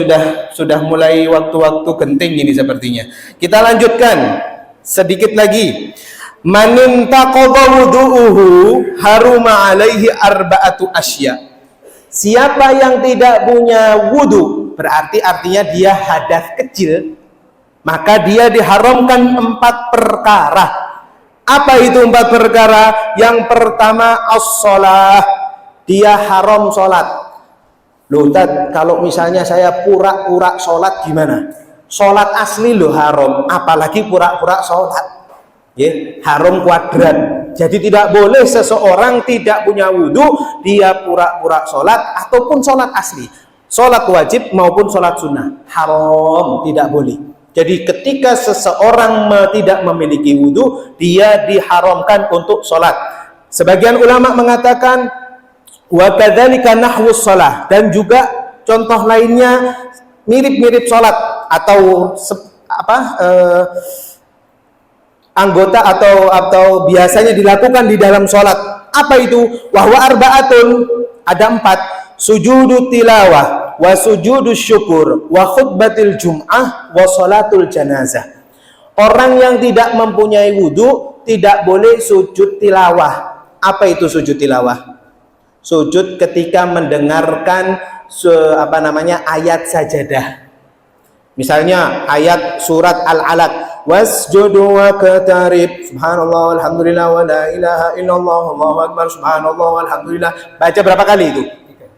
sudah mulai waktu-waktu genting ini sepertinya. Kita lanjutkan sedikit lagi. Man intaqadha wudu'uhu haruma alaihi arba'atu asya. Siapa yang tidak punya wudu, berarti artinya dia hadas kecil, maka dia diharamkan 4 perkara. Apa itu 4 perkara? Yang pertama as-shalah, dia haram sholat. Loh, kalau misalnya saya pura-pura sholat gimana? Sholat asli loh haram, apalagi pura-pura sholat. Haram kuadrat. Jadi tidak boleh seseorang tidak punya wudhu, dia pura-pura sholat ataupun sholat asli, sholat wajib maupun sholat sunnah, haram, tidak boleh. Jadi ketika seseorang tidak memiliki wudhu, dia diharamkan untuk sholat. Sebagian ulama mengatakan wa kadzalika nahwus shalah, dan juga contoh lainnya mirip-mirip sholat atau anggota atau biasanya dilakukan di dalam sholat. Apa itu? Wahwa arba'atun, ada 4: sujudu tilawah, wa sujudu syukur, wa khutbatil jum'ah, wa sholatul janazah. Orang yang tidak mempunyai wudhu tidak boleh sujud tilawah. Apa itu sujud tilawah? Sujud ketika mendengarkan ayat sajadah. Misalnya ayat surat Al-Alaq, wasjudu wa qatarib, subhanallah walhamdulillah wa la ilaha illallah wallahu akbar, subhanallah walhamdulillah. Baca berapa kali itu?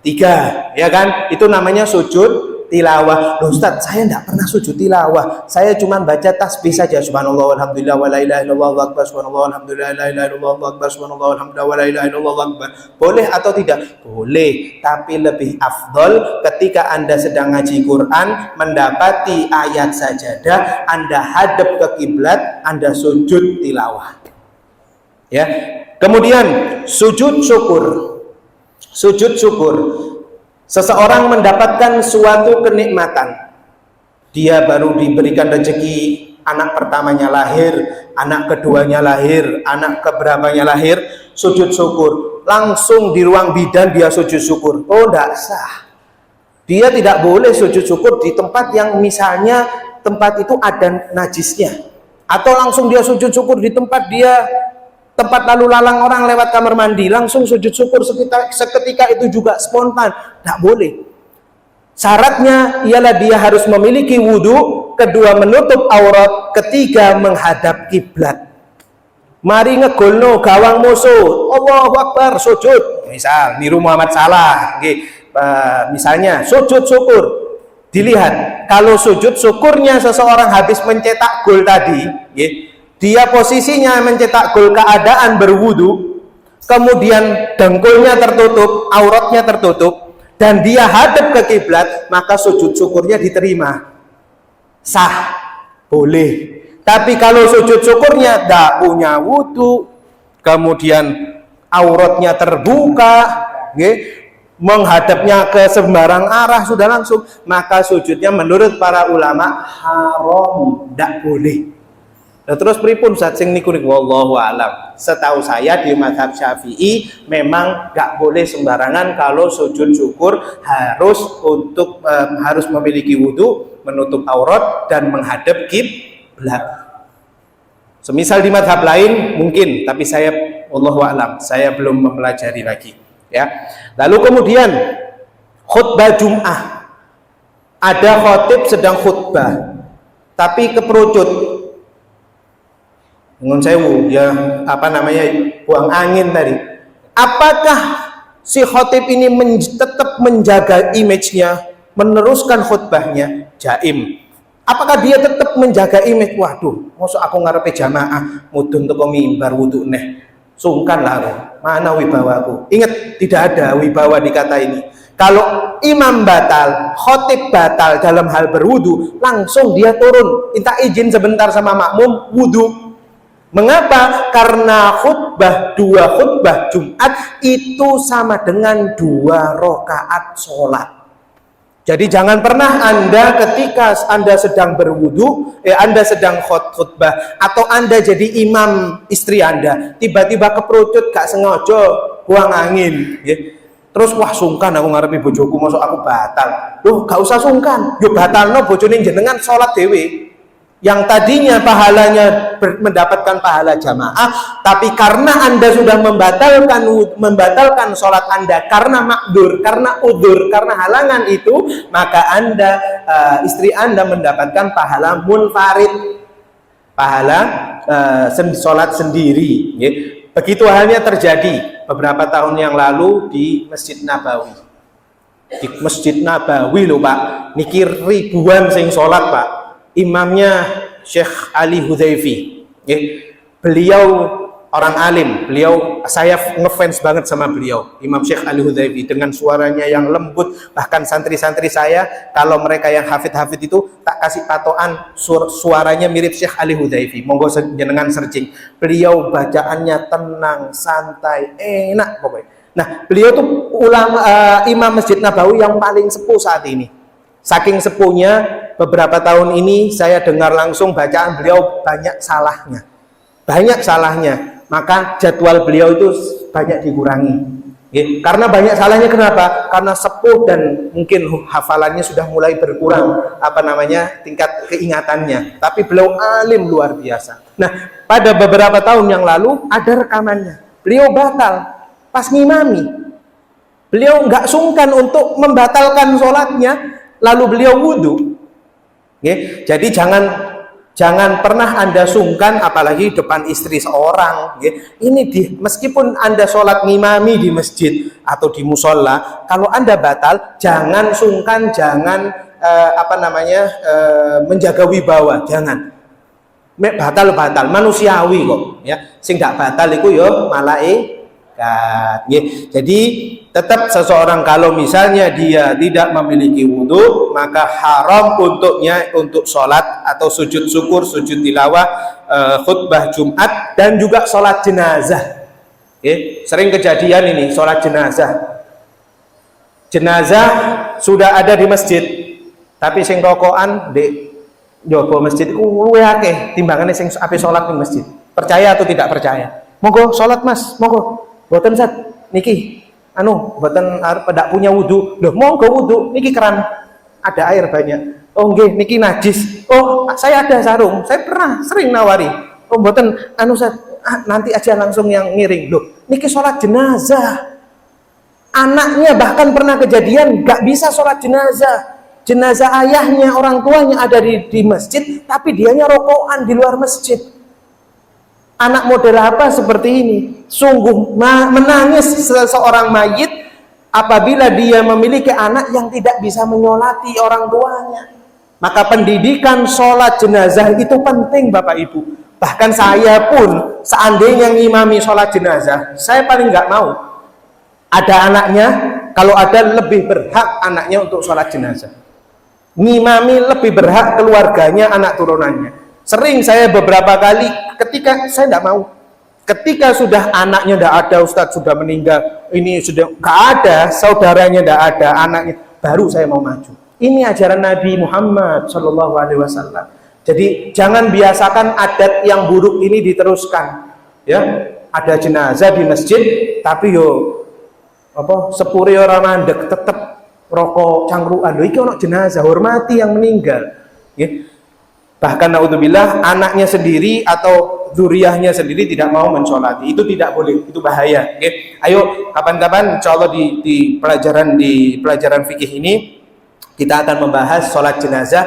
3, ya kan? Itu namanya sujud tilawah. Loh Ustaz, saya tidak pernah sujud tilawah, saya cuma baca tasbih saja, subhanallah walhamdulillah wa la ilaha illallah wallahu akbar, subhanallah walhamdulillah la ilaha illallah wallahu akbar, subhanallah walhamdulillah wa la ilaha illallah wallahu akbar. Boleh atau tidak? Boleh, tapi lebih afdol ketika Anda sedang ngaji Quran, mendapati ayat sajadah, Anda hadap ke kiblat, Anda sujud tilawah. Ya. Kemudian sujud syukur. Sujud syukur. Seseorang mendapatkan suatu kenikmatan, dia baru diberikan rezeki, anak pertamanya lahir, anak keduanya lahir, anak keberapanya lahir, sujud syukur. Langsung di ruang bidan dia sujud syukur. Oh, tidak sah. Dia tidak boleh sujud syukur di tempat yang misalnya tempat itu ada najisnya, atau langsung dia sujud syukur di tempat tempat lalu lalang orang lewat kamar mandi, langsung sujud syukur seketika itu juga spontan. Tidak boleh. Syaratnya ialah dia harus memiliki wudhu, kedua menutup aurat, ketiga menghadap kiblat. Mari ngegolno gawang musuh, Allahu Akbar, sujud. Misal niru Muhammad Salah, misalnya sujud syukur. Dilihat, kalau sujud syukurnya seseorang habis mencetak gol tadi, dia posisinya mencetak gol keadaan berwudu, kemudian dengkulnya tertutup, auratnya tertutup, dan dia hadap ke kiblat, maka sujud syukurnya diterima, sah, boleh. Tapi kalau sujud syukurnya tidak punya wudu, kemudian auratnya terbuka, menghadapnya ke sembarang arah sudah langsung, maka sujudnya menurut para ulama haram, tidak boleh. Nah, terus pripun saat sing niku wallahu alam. Setahu saya di mazhab Syafi'i memang nggak boleh sembarangan kalau sujud syukur, harus memiliki wudu, menutup aurat dan menghadap kiblat. Semisal di mazhab lain mungkin, tapi saya wallahu alam, saya belum mempelajari lagi, ya. Lalu kemudian khutbah Jum'ah. Ada khotib sedang khutbah tapi keperucut. Ngun sewu, ya buang angin tadi. Apakah si khotib ini tetap menjaga image-nya, meneruskan khutbahnya? Jaim. Apakah dia tetap menjaga image? Waduh, maksud aku ngarepe jamaah mudun teko mimbar wudu neh. Sungkan lah aku. Mana wibawaku? Ingat, tidak ada wibawa di kata ini. Kalau imam batal, khotib batal dalam hal berwudu, langsung dia turun, minta izin sebentar sama makmum wudu. Mengapa? Karena dua khutbah Jumat itu sama dengan 2 rakaat sholat. Jadi jangan pernah Anda ketika Anda sedang berwudu, Anda sedang khutbah, atau Anda jadi imam istri Anda, tiba-tiba keperucut gak sengaja buang angin, ya. Terus wah sungkan aku ngarepi bojoku, masuk aku batal. Loh, gak usah sungkan, yo batalno bojone jenengan sholat dewe. Yang tadinya pahalanya mendapatkan pahala jamaah, tapi karena Anda sudah membatalkan sholat Anda karena makdur, karena udur, karena halangan itu, maka istri Anda mendapatkan pahala munfarid, pahala sholat sendiri. Begitu halnya terjadi beberapa tahun yang lalu di Masjid Nabawi. Di Masjid Nabawi loh Pak, niki ribuan sing sholat Pak. Imamnya Syekh Ali Hudhaifi, beliau orang alim, saya ngefans banget sama beliau, Imam Syekh Ali Hudhaifi, dengan suaranya yang lembut. Bahkan santri-santri saya, kalau mereka yang hafid-hafid itu tak kasih patokan suaranya mirip Syekh Ali Hudhaifi. Monggo jenengan searching, beliau bacaannya tenang, santai, enak pokoknya. Nah, beliau tuh Imam Masjid Nabawi yang paling sepuh saat ini. Saking sepuhnya, beberapa tahun ini saya dengar langsung bacaan beliau banyak salahnya, maka jadwal beliau itu banyak dikurangi. Karena banyak salahnya, kenapa? Karena sepuh dan mungkin hafalannya sudah mulai berkurang, tingkat keingatannya. Tapi beliau alim luar biasa. Nah, pada beberapa tahun yang lalu ada rekamannya. Beliau batal pas ngimami. Beliau nggak sungkan untuk membatalkan sholatnya, lalu beliau wudu. Jadi jangan pernah Anda sungkan, apalagi depan istri seorang. Ini meskipun Anda sholat ngimami di masjid atau di musola, kalau Anda batal, jangan sungkan, jangan menjaga wibawa, jangan. Batal manusiawi kok, ya. Sing gak batal iku yo malaikat. Jadi tetap seseorang kalau misalnya dia tidak memiliki wudhu, maka haram untuknya untuk sholat atau sujud syukur, sujud tilawah, khutbah Jumat, dan juga sholat jenazah. Sering kejadian ini, sholat jenazah sudah ada di masjid, tapi sing rokokan di jowo masjid luwih akeh timbangannya sing ape sholat di masjid. Percaya atau tidak percaya? Monggo sholat Mas, monggo. Boten Sat, niki boten pada punya wudu. Loh, monggo wudu, niki keran ada air banyak. Oh nggih, niki najis. Oh, saya ada sarung, saya pernah sering nawari. Oh boten Sat, nanti aja langsung yang ngiring. Loh, niki sholat jenazah. Anaknya bahkan pernah kejadian gak bisa sholat jenazah. Jenazah ayahnya, orang tuanya ada di masjid, tapi dianya rokokan di luar masjid. Anak model apa seperti ini? Sungguh menangis seseorang mayit apabila dia memiliki anak yang tidak bisa menyolati orang tuanya. Maka pendidikan sholat jenazah itu penting Bapak Ibu. Bahkan saya pun seandainya ngimami sholat jenazah, saya paling nggak mau ada anaknya. Kalau ada, lebih berhak anaknya untuk sholat jenazah. Ngimami lebih berhak keluarganya, anak turunannya. Sering saya beberapa kali ketika saya tidak mau, ketika sudah anaknya tidak ada, Ustadz sudah meninggal, ini sudah nggak ada, saudaranya tidak ada, anaknya, baru saya mau maju. Ini ajaran Nabi Muhammad Shallallahu Alaihi Wasallam. Jadi jangan biasakan adat yang buruk ini diteruskan. Ya, ada jenazah di masjid, tapi yo sepuri orang mandek tetap rokok cangkruan. Loh, iki ono jenazah, hormati yang meninggal. Ya. Bahkan naudzubillah anaknya sendiri atau dzurriyyahnya sendiri tidak mau mensolati, itu tidak boleh, itu bahaya. Okay? Ayo kapan-kapan insyaallah di pelajaran fikih ini kita akan membahas sholat jenazah.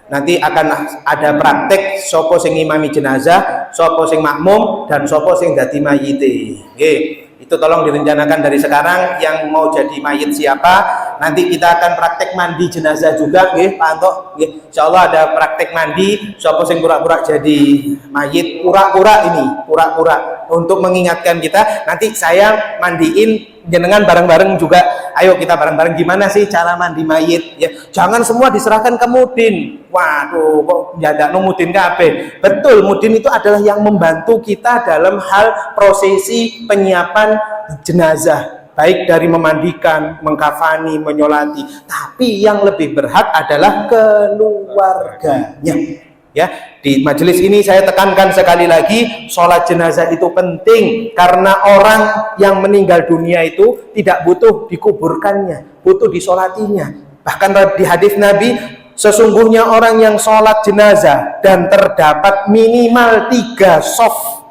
Nanti akan ada praktek sopo sing imami jenazah, sopo sing makmum, dan sopo sing dadi mayite. Okay? Itu tolong direncanakan dari sekarang. Yang mau jadi mayit siapa, nanti kita akan praktek mandi jenazah juga, Pak Anto. Insyaallah ada praktek mandi sopo sing pura-pura jadi mayit, pura-pura untuk mengingatkan kita. Nanti saya mandiin jenengan bareng-bareng juga. Ayo kita bareng-bareng gimana sih cara mandi mayit ya. Jangan semua diserahkan ke mudin. Waduh, kok jadakno mudin kabeh. Betul, mudin itu adalah yang membantu kita dalam hal prosesi penyiapan jenazah, baik dari memandikan, mengkafani, menyolati. Tapi yang lebih berhak adalah keluarganya. Ya, di majelis ini saya tekankan sekali lagi, sholat jenazah itu penting karena orang yang meninggal dunia itu tidak butuh dikuburkannya, butuh disolatinya. Bahkan di hadis Nabi, sesungguhnya orang yang sholat jenazah dan terdapat minimal 3 sof,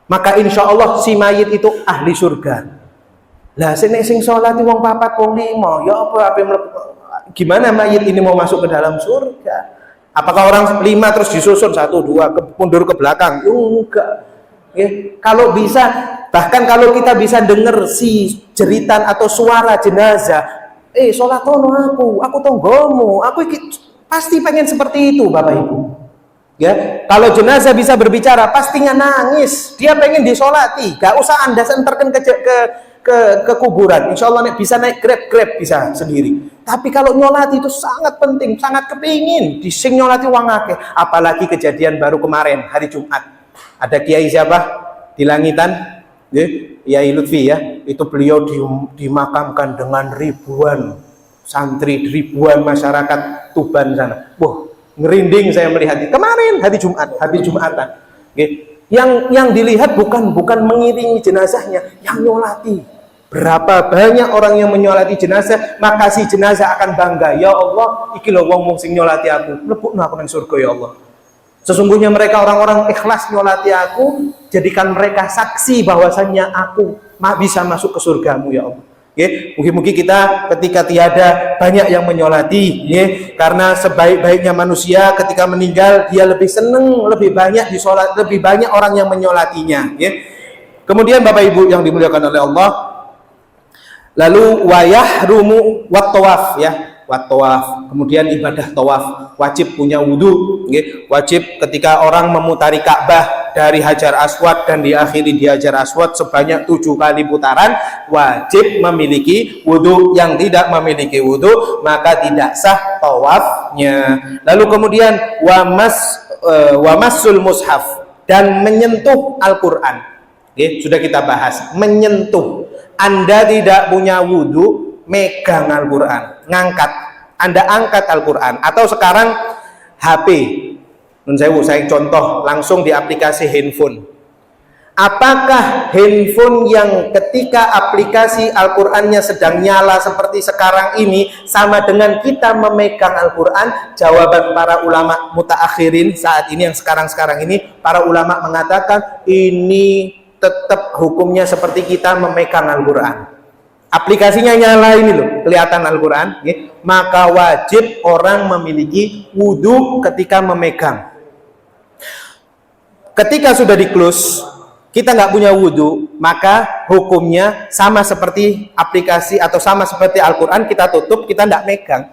maka insya Allah si mayit itu ahli surga. Lah sing sholat wong 4 wong 5, ya apa gimana mayit ini mau masuk ke dalam surga? Apakah orang 5 terus disusun 1, 2 mundur ke belakang? Enggak. Ya, kalau bisa, bahkan kalau kita bisa dengar si jeritan atau suara jenazah, sholatono aku tonggomu, aku pasti pengen seperti itu Bapak Ibu. Ya, kalau jenazah bisa berbicara, pastinya nangis. Dia pengen disolati. Gak usah Anda senterkan ke kuburan. Insya Allah bisa naik grab bisa sendiri. Tapi kalau nyolati itu sangat penting, sangat kepingin dising nyolati wong akeh. Apalagi kejadian baru kemarin hari Jumat. Ada kiai siapa di langitan? Kiai Lutfi ya. Itu beliau dimakamkan dengan ribuan santri, ribuan masyarakat Tuban sana. Wah, ngerinding saya melihat kemarin hari Jumat, hari Jumatan. Yang dilihat bukan mengiringi jenazahnya, yang nyolati. Berapa banyak orang yang menyolati jenazah, maka si jenazah akan bangga. Ya Allah, iki lho wong sing nyolati aku, mlebokno aku nang surga ya Allah. Sesungguhnya mereka orang-orang ikhlas nyolati aku, jadikan mereka saksi bahwasannya aku bisa masuk ke surgamu ya Allah. Mungkin kita ketika tiada banyak yang menyolati, karena sebaik-baiknya manusia ketika meninggal dia lebih seneng, lebih banyak disolat, lebih banyak orang yang menyolatinya. Kemudian Bapak Ibu yang dimuliakan oleh Allah, lalu wayahrumu wat tawaf ya, wat tawaf. Kemudian ibadah tawaf wajib punya wudu, wajib ketika orang memutari Ka'bah dari Hajar Aswad dan diakhiri di Hajar Aswad sebanyak 7 kali putaran, wajib memiliki wudu. Yang tidak memiliki wudu maka tidak sah tawafnya. Lalu kemudian wamasul mushaf, dan menyentuh Al-Quran. Sudah kita bahas menyentuh. Anda tidak punya wudu, megang Al-Quran, ngangkat, Anda angkat Al-Quran. Atau sekarang HP, saya contoh langsung di aplikasi handphone. Apakah handphone yang ketika aplikasi Al-Qurannya sedang nyala seperti sekarang ini sama dengan kita memegang Al-Quran? Jawaban para ulama mutaakhirin saat ini, yang sekarang-sekarang ini, para ulama mengatakan ini tetap hukumnya seperti kita memegang Al-Quran. Aplikasinya nyala ini loh, kelihatan Al-Quran. maka wajib orang memiliki wudhu ketika memegang. Ketika sudah di-close, kita nggak punya wudhu, maka hukumnya sama seperti aplikasi atau sama seperti Al-Quran, kita tutup, kita nggak megang.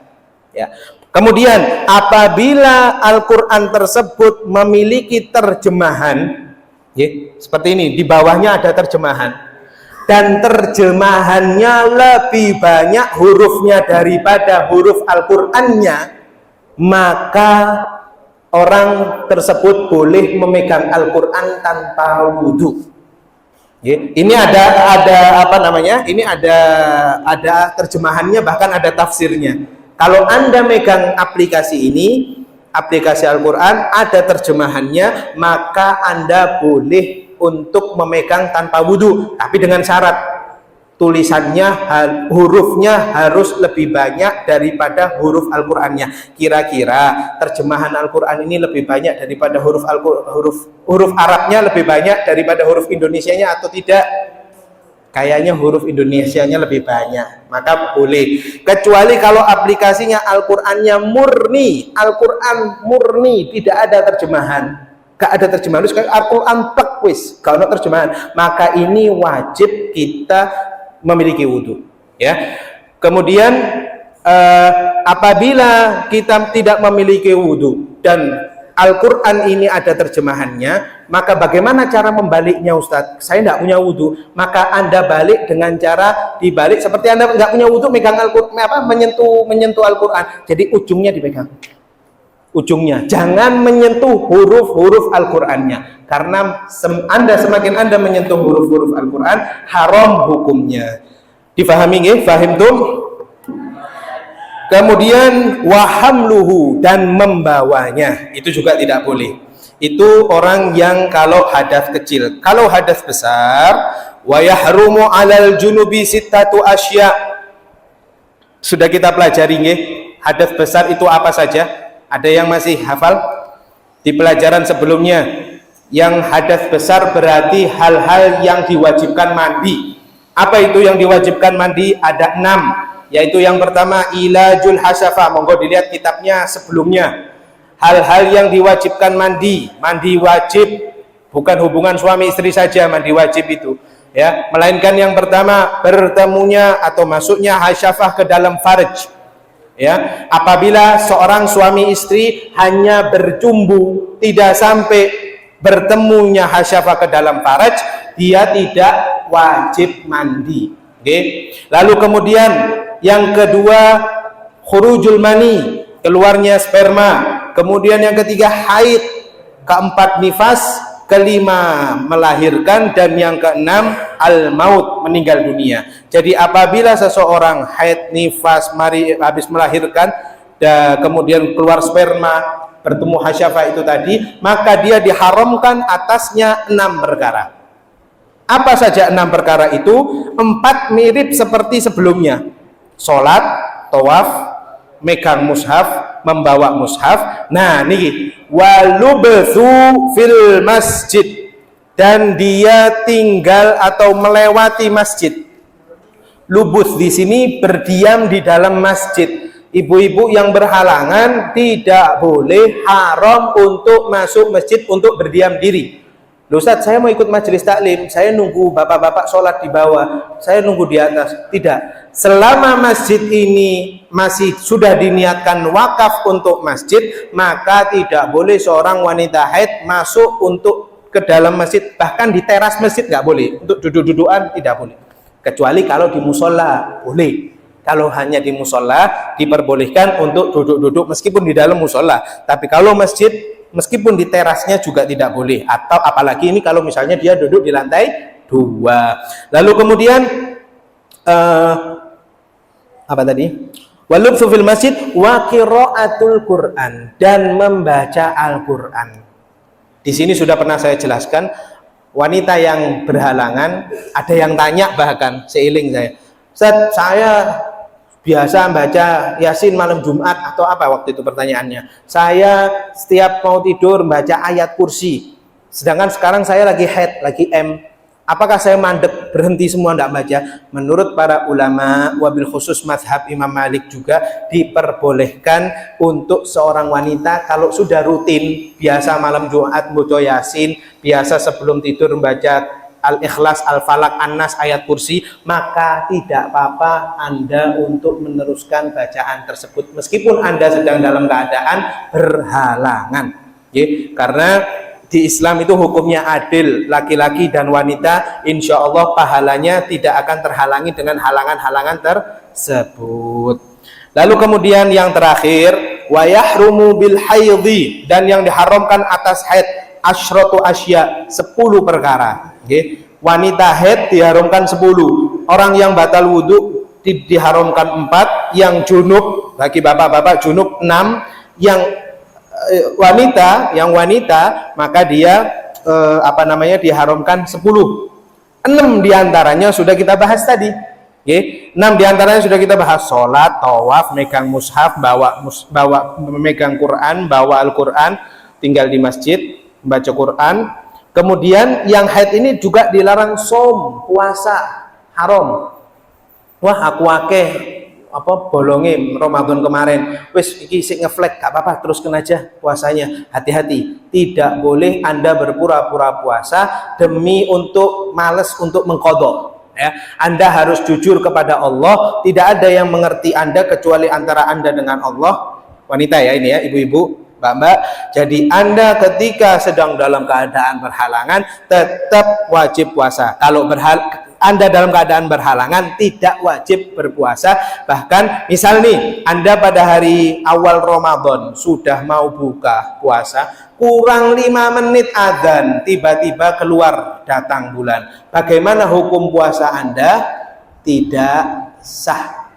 Ya. Kemudian apabila Al-Quran tersebut memiliki terjemahan, ya, seperti ini, di bawahnya ada terjemahan, dan terjemahannya lebih banyak hurufnya daripada huruf Al-Qurannya, maka orang tersebut boleh memegang Al-Quran tanpa wudhu. Ini ada apa namanya? Ini ada terjemahannya, bahkan ada tafsirnya. Kalau Anda megang aplikasi ini, aplikasi Al-Quran, ada terjemahannya, maka Anda boleh untuk memegang tanpa wudhu, tapi dengan syarat tulisannya, hurufnya harus lebih banyak daripada huruf Al-Qur'annya. Kira-kira terjemahan Al-Qur'an ini lebih banyak daripada huruf Arabnya lebih banyak daripada huruf Indonesianya atau tidak? Kayaknya huruf Indonesianya lebih banyak, maka boleh. Kecuali kalau aplikasinya Al-Qur'annya murni, Al-Qur'an murni, tidak ada terjemahan. Gak ada terjemahan, terus Al-Qur'an pekwis, gak ada terjemahan, maka ini wajib kita memiliki wudhu, ya. Kemudian apabila kita tidak memiliki wudhu dan Al-Quran ini ada terjemahannya, maka bagaimana cara membaliknya, Ustadz? Saya tidak punya wudhu, maka Anda balik dengan cara dibalik seperti Anda nggak punya wudhu, megang Al-Quran, menyentuh Al-Quran, jadi ujungnya dipegang, ujungnya, jangan menyentuh huruf-huruf Al-Qurannya. Karena semakin Anda menyentuh huruf-huruf Al-Quran, haram hukumnya. Difahami nggih? Fahim tuh? Kemudian wahamluhu, dan membawanya, itu juga tidak boleh. Itu orang yang kalau hadas kecil. Kalau hadas besar, wa yahrumu 'alal junubi sittatu asya. Sudah kita pelajari nggih? Hadas besar itu apa saja? Ada yang masih hafal? Di pelajaran sebelumnya, yang hadas besar berarti hal-hal yang diwajibkan mandi. Apa itu yang diwajibkan mandi? Ada 6, yaitu yang pertama ilajul hasyafah. Monggo dilihat kitabnya sebelumnya. Hal-hal yang diwajibkan mandi, mandi wajib, bukan hubungan suami istri saja mandi wajib itu, ya, melainkan yang pertama bertemunya atau masuknya hasyafah ke dalam farj. Ya, apabila seorang suami istri hanya bercumbu, tidak sampai bertemunya hasyafah ke dalam faraj, dia tidak wajib mandi. Okay. Lalu kemudian yang kedua khurujul mani, keluarnya sperma. Kemudian yang ketiga haid, keempat nifas, kelima melahirkan, dan yang keenam al-maut, meninggal dunia. Jadi apabila seseorang haid, nifas, habis melahirkan, kemudian keluar sperma, bertemu hasyafah itu tadi, maka dia diharamkan atasnya 6 perkara. Apa saja 6 perkara itu? 4 mirip seperti sebelumnya: sholat, tawaf, megang mushaf, membawa mushaf. Nah, niki walubthu fil masjid, dan dia tinggal atau melewati masjid. Lubuth di sini berdiam di dalam masjid. Ibu-ibu yang berhalangan tidak boleh, haram untuk masuk masjid untuk berdiam diri. Loh Ustaz, saya mau ikut majelis taklim, saya nunggu bapak-bapak sholat di bawah, saya nunggu di atas. Tidak, selama masjid ini masih sudah diniatkan wakaf untuk masjid, maka tidak boleh seorang wanita haid masuk untuk ke dalam masjid, bahkan di teras masjid nggak boleh, untuk duduk-dudukan tidak boleh, kecuali kalau di musola boleh. Kalau hanya di musola diperbolehkan untuk duduk-duduk meskipun di dalam musola, tapi kalau masjid meskipun di terasnya juga tidak boleh. Atau apalagi ini kalau misalnya dia duduk di lantai 2. Lalu kemudian apa tadi? Walubthu fil masjid wa qiraatul Qur'an, dan membaca Al-Qur'an. Di sini sudah pernah saya jelaskan, wanita yang berhalangan, ada yang tanya bahkan seiling saya, Ustaz, saya biasa baca Yasin malam Jumat atau apa waktu itu pertanyaannya. Saya setiap mau tidur baca ayat kursi. Sedangkan sekarang saya lagi haid, lagi Apakah saya mandek berhenti semua tidak baca? Menurut para ulama, wabil khusus mazhab Imam Malik juga diperbolehkan untuk seorang wanita kalau sudah rutin, biasa malam Jumat baca Yasin, biasa sebelum tidur membaca Al-Ikhlas, Al-Falaq, An-Nas, ayat kursi, maka tidak apa-apa Anda untuk meneruskan bacaan tersebut meskipun Anda sedang dalam keadaan berhalangan. Karena di Islam itu hukumnya adil, laki-laki dan wanita insya Allah pahalanya tidak akan terhalangi dengan halangan-halangan tersebut. Lalu kemudian yang terakhir, wa yahrumu bil haidhi, dan yang diharamkan atas haid asyratu asya, 10 perkara. Wanita haid diharamkan 10, orang yang batal wudhu diharamkan 4, yang junub, bagi bapak-bapak junub 6, yang wanita maka dia diharamkan 10. 6 diantaranya sudah kita bahas tadi. 6 diantaranya sudah kita bahas: sholat, tawaf, megang mushaf, bawa memegang Quran, bawa Al-Quran, tinggal di masjid membaca Quran. Kemudian yang haid ini juga dilarang som, puasa, haram. Wah, aku akeh bolonge Ramadan kemarin, wis iki sik ngeflek, gak apa-apa, teruskan aja puasanya. Hati-hati, tidak boleh Anda berpura-pura puasa demi untuk males untuk mengqadha. Anda harus jujur kepada Allah, tidak ada yang mengerti Anda kecuali antara Anda dengan Allah. Wanita ya ini ya, ibu-ibu, mbak-mbak. Jadi Anda ketika sedang dalam keadaan berhalangan tetap wajib puasa. Kalau Anda dalam keadaan berhalangan tidak wajib berpuasa. Bahkan misal nih, Anda pada hari awal Ramadan sudah mau buka puasa, kurang 5 menit adzan, tiba-tiba keluar datang bulan. Bagaimana hukum puasa Anda? Tidak sah.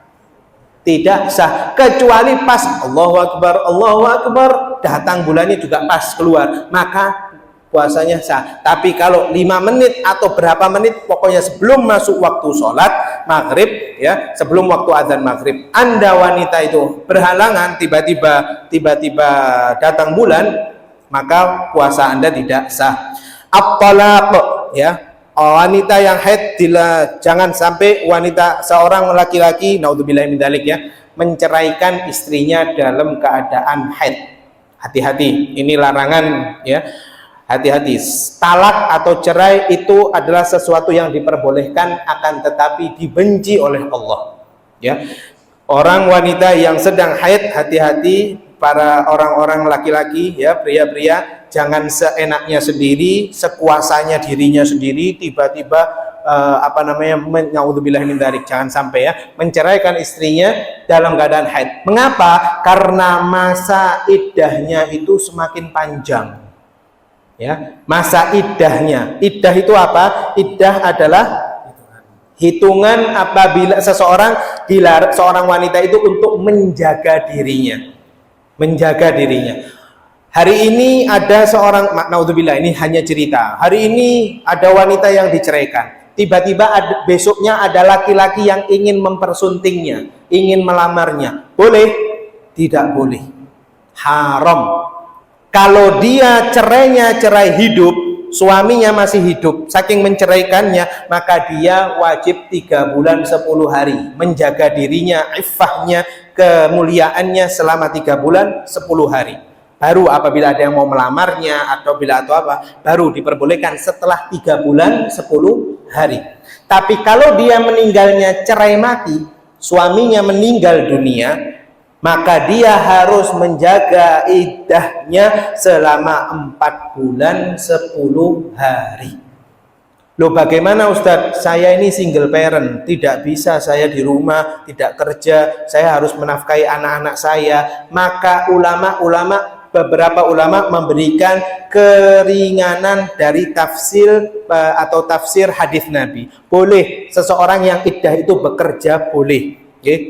Tidak sah, kecuali pas Allahu Akbar, datang bulannya juga pas keluar, maka puasanya sah. Tapi kalau 5 menit atau berapa menit, pokoknya sebelum masuk waktu sholat maghrib, ya, sebelum waktu azan maghrib, Anda wanita itu berhalangan, tiba-tiba datang bulan, maka puasa Anda tidak sah. At-talaq, ya, wanita yang haid, jangan sampai wanita seorang laki-laki, naudzubillah min dzalik, ya, menceraikan istrinya dalam keadaan haid. Hati-hati, ini larangan, ya. Hati-hati, talak atau cerai itu adalah sesuatu yang diperbolehkan, akan tetapi dibenci oleh Allah. Ya, orang wanita yang sedang haid, hati-hati, para orang-orang laki-laki, ya, pria-pria, jangan seenaknya sendiri, sekuasanya dirinya sendiri, tiba-tiba naudzubillah min dzalik, jangan sampai ya menceraikan istrinya dalam keadaan haid. Mengapa? Karena masa iddahnya itu semakin panjang. Ya, masa iddahnya. Iddah itu apa? Iddah adalah hitungan apabila seorang wanita itu untuk menjaga dirinya. Menjaga dirinya. Hari ini ada seorang, naudzubillah, ini hanya cerita. Hari ini ada wanita yang diceraikan. Tiba-tiba besoknya ada laki-laki yang ingin mempersuntingnya, ingin melamarnya. Boleh? Tidak boleh. Haram. Kalau dia cerainya cerai hidup, suaminya masih hidup, saking menceraikannya, maka dia wajib 3 bulan 10 hari menjaga dirinya, iffahnya, kemuliaannya selama 3 bulan 10 hari. Baru apabila ada yang mau melamarnya atau baru diperbolehkan setelah 3 bulan 10 hari. Tapi kalau dia meninggalnya cerai mati, suaminya meninggal dunia, maka dia harus menjaga iddahnya selama 4 bulan 10 hari. Loh, bagaimana Ustadz? Saya ini single parent, tidak bisa saya di rumah, tidak kerja, saya harus menafkahi anak-anak saya. Maka beberapa ulama memberikan keringanan dari tafsir atau tafsir hadis Nabi. Boleh seseorang yang iddah itu bekerja, boleh.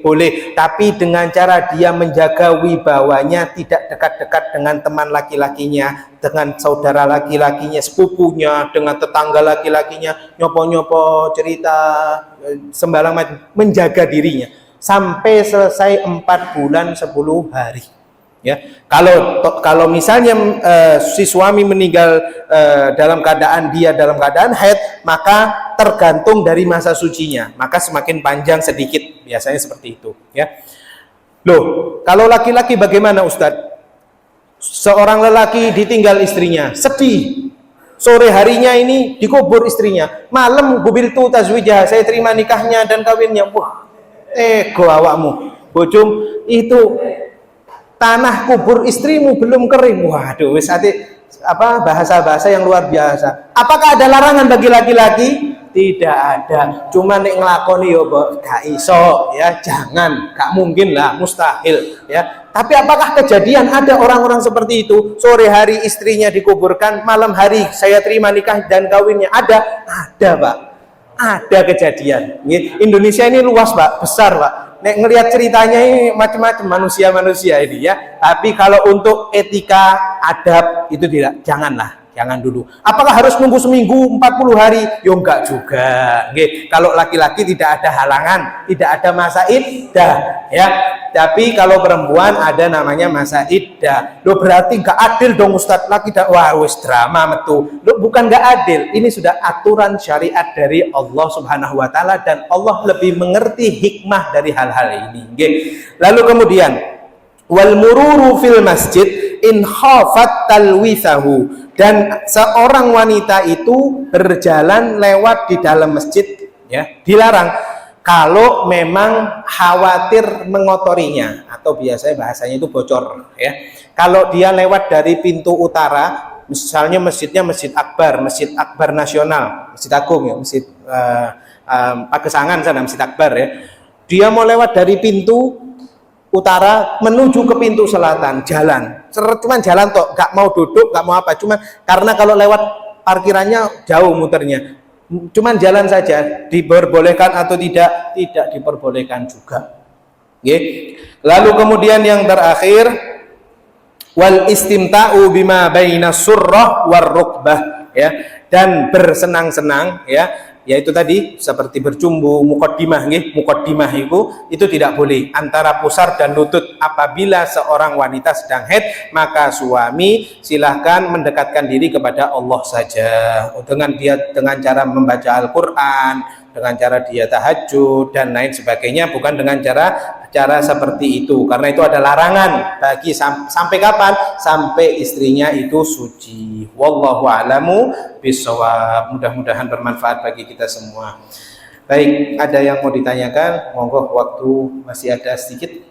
Boleh, tapi dengan cara dia menjaga wibawanya, tidak dekat-dekat dengan teman laki-lakinya, dengan saudara laki-lakinya, sepupunya, dengan tetangga laki-lakinya, nyopo-nyopo cerita sembarang macam, menjaga dirinya sampai selesai 4 bulan 10 hari. Ya, kalau misalnya si suami meninggal dalam keadaan haid, maka tergantung dari masa sucinya, maka semakin panjang sedikit, biasanya seperti itu. Ya, loh, kalau laki-laki bagaimana Ustadz? Seorang lelaki ditinggal istrinya, sedih. Sore harinya ini dikubur istrinya, malam gubiltu tazwijah, saya terima nikahnya dan kawinnya. Wah, ego awakmu, bojum itu tanah kubur istrimu belum kering. Waduh, wis bahasa-bahasa yang luar biasa. Apakah ada larangan bagi laki-laki? Tidak ada. Cuma nek nglakoni yo gak iso ya, jangan, gak mungkin lah, mustahil ya. Tapi apakah kejadian ada orang-orang seperti itu? Sore hari istrinya dikuburkan, malam hari saya terima nikah dan kawinnya. Ada, Pak. Ada kejadian. Indonesia ini luas, Pak, besar, Pak. Nek ngelihat ceritanya ini macam-macam manusia ini ya. Tapi kalau untuk etika, adab itu tidak, jangan dulu. Apakah harus nunggu seminggu, 40 hari? Yo enggak juga. Kalau laki-laki tidak ada halangan, tidak ada masa iddah ya. Tapi kalau perempuan ada namanya masa iddah. Loh, berarti enggak adil dong Ustadz, laki wah wis drama metu. Loh, bukan enggak adil. Ini sudah aturan syariat dari Allah Subhanahu wa taala dan Allah lebih mengerti hikmah dari hal-hal ini. Lalu kemudian wal mururu fil masjid in khafat talwithahu, dan seorang wanita itu berjalan lewat di dalam masjid ya dilarang kalau memang khawatir mengotorinya, atau biasanya bahasanya itu bocor ya. Kalau dia lewat dari pintu utara, misalnya masjidnya Masjid Akbar Nasional, Masjid Agung ya, Masjid Pagesangan sana, Masjid Akbar ya. Dia mau lewat dari pintu utara menuju ke pintu selatan, cuman jalan toh, gak mau duduk, gak mau apa, cuman karena kalau lewat parkirannya jauh muternya, cuman jalan saja, diperbolehkan atau tidak diperbolehkan juga. Lalu kemudian yang terakhir wal istimta'u bima baina surrah war rukbah ya, dan bersenang-senang ya, yaitu tadi seperti bercumbu, muqaddimah itu tidak boleh antara pusar dan lutut. Apabila seorang wanita sedang haid, maka suami silahkan mendekatkan diri kepada Allah saja dengan cara membaca Al-Quran, dengan cara dia tahajud dan lain sebagainya, bukan dengan cara seperti itu, karena itu ada larangan bagi sampai kapan? Sampai istrinya itu suci. Wallahu a'lamu bishawab. Mudah-mudahan bermanfaat bagi kita semua. Baik, ada yang mau ditanyakan? Monggo, waktu masih ada sedikit.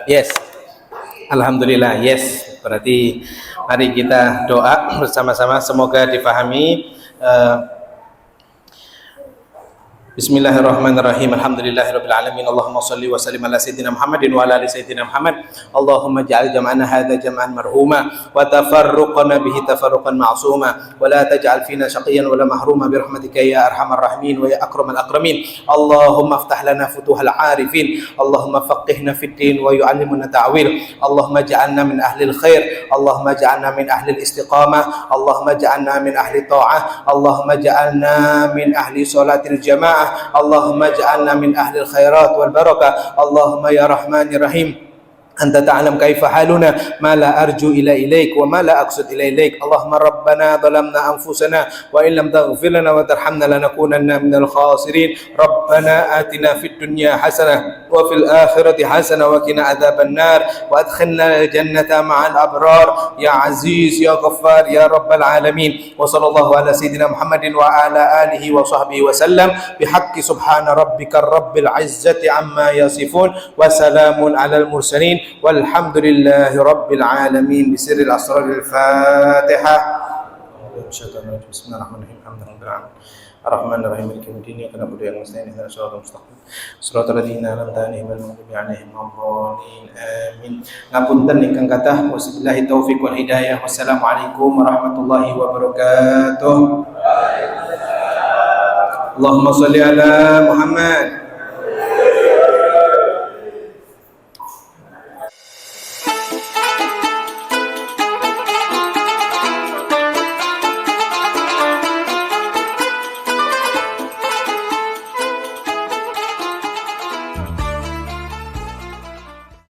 Yes, alhamdulillah, yes. Berarti mari kita doa bersama-sama, semoga difahami. Bismillahirrahmanirrahim. Alhamdulillahirabbil alamin. Allahumma shalli wa sallim ala sayyidina Muhammadin wa ala ali sayyidina Muhammad. Allahumma ja'al jam'ana hadza jam'an marhuma wa tafarruqana bihi tafarruqan ma'suma wa la taj'al fina shaqiyyan wa la mahruma bi rahmatika ya arhamar rahimin wa ya akramal akramin. Allahumma iftah lana futuhal 'arifin. Allahumma faqihna fid din wa yu'allimna ta'wil. Allahumma ja'alna min ahlil khair. Allahumma ja'alna min ahlil istiqamah. Allahumma ja'alna min ahli ta'ah. Allahumma ja'alna min ahli salatil jamaah. Allahumma ja'alna min ahli khairat wal barakah. Allahumma ya rahmanir rahim, Anta ta'lam kaifa haluna ma la arju ila ilaik wa ma la aqsud ila ilaik. Allahumma rabbana zalamna anfusana wa in lam taghfir lana wa tarhamna lanakunanna minal khasirin. Rabbana atina fid dunya hasanah wa fil akhirati hasanah wa qina adzaban nar wa adkhilna al jannata ma'al abrar ya aziz ya ghaffar ya rabbal alamin. Wa sallallahu ala sayyidina Muhammadin wa ala alihi wa sahbihi wa sallam bihaqqi subhana rabbika rabbil izzati amma yasifun wa salamun alal mursalin walhamdulillahi rabbil alamin. Bisirril asraril Fatihah. Bismillahirrahmanirrahim. Ar-Rahmanir-Rahim, Maliki yaumiddin, iyyaka na'budu wa iyyaka nasta'in, ihdinas siratal mustaqim, siratal ladzina an'amta 'alaihim ghairil maghdubi 'alaihim waladdallin. Amin. Ngapunten ingkang kathah, wabillahi taufik wal hidayah. Wassalamualaikum warahmatullahi wabarakatuh. Allahumma shalli ala Muhammad.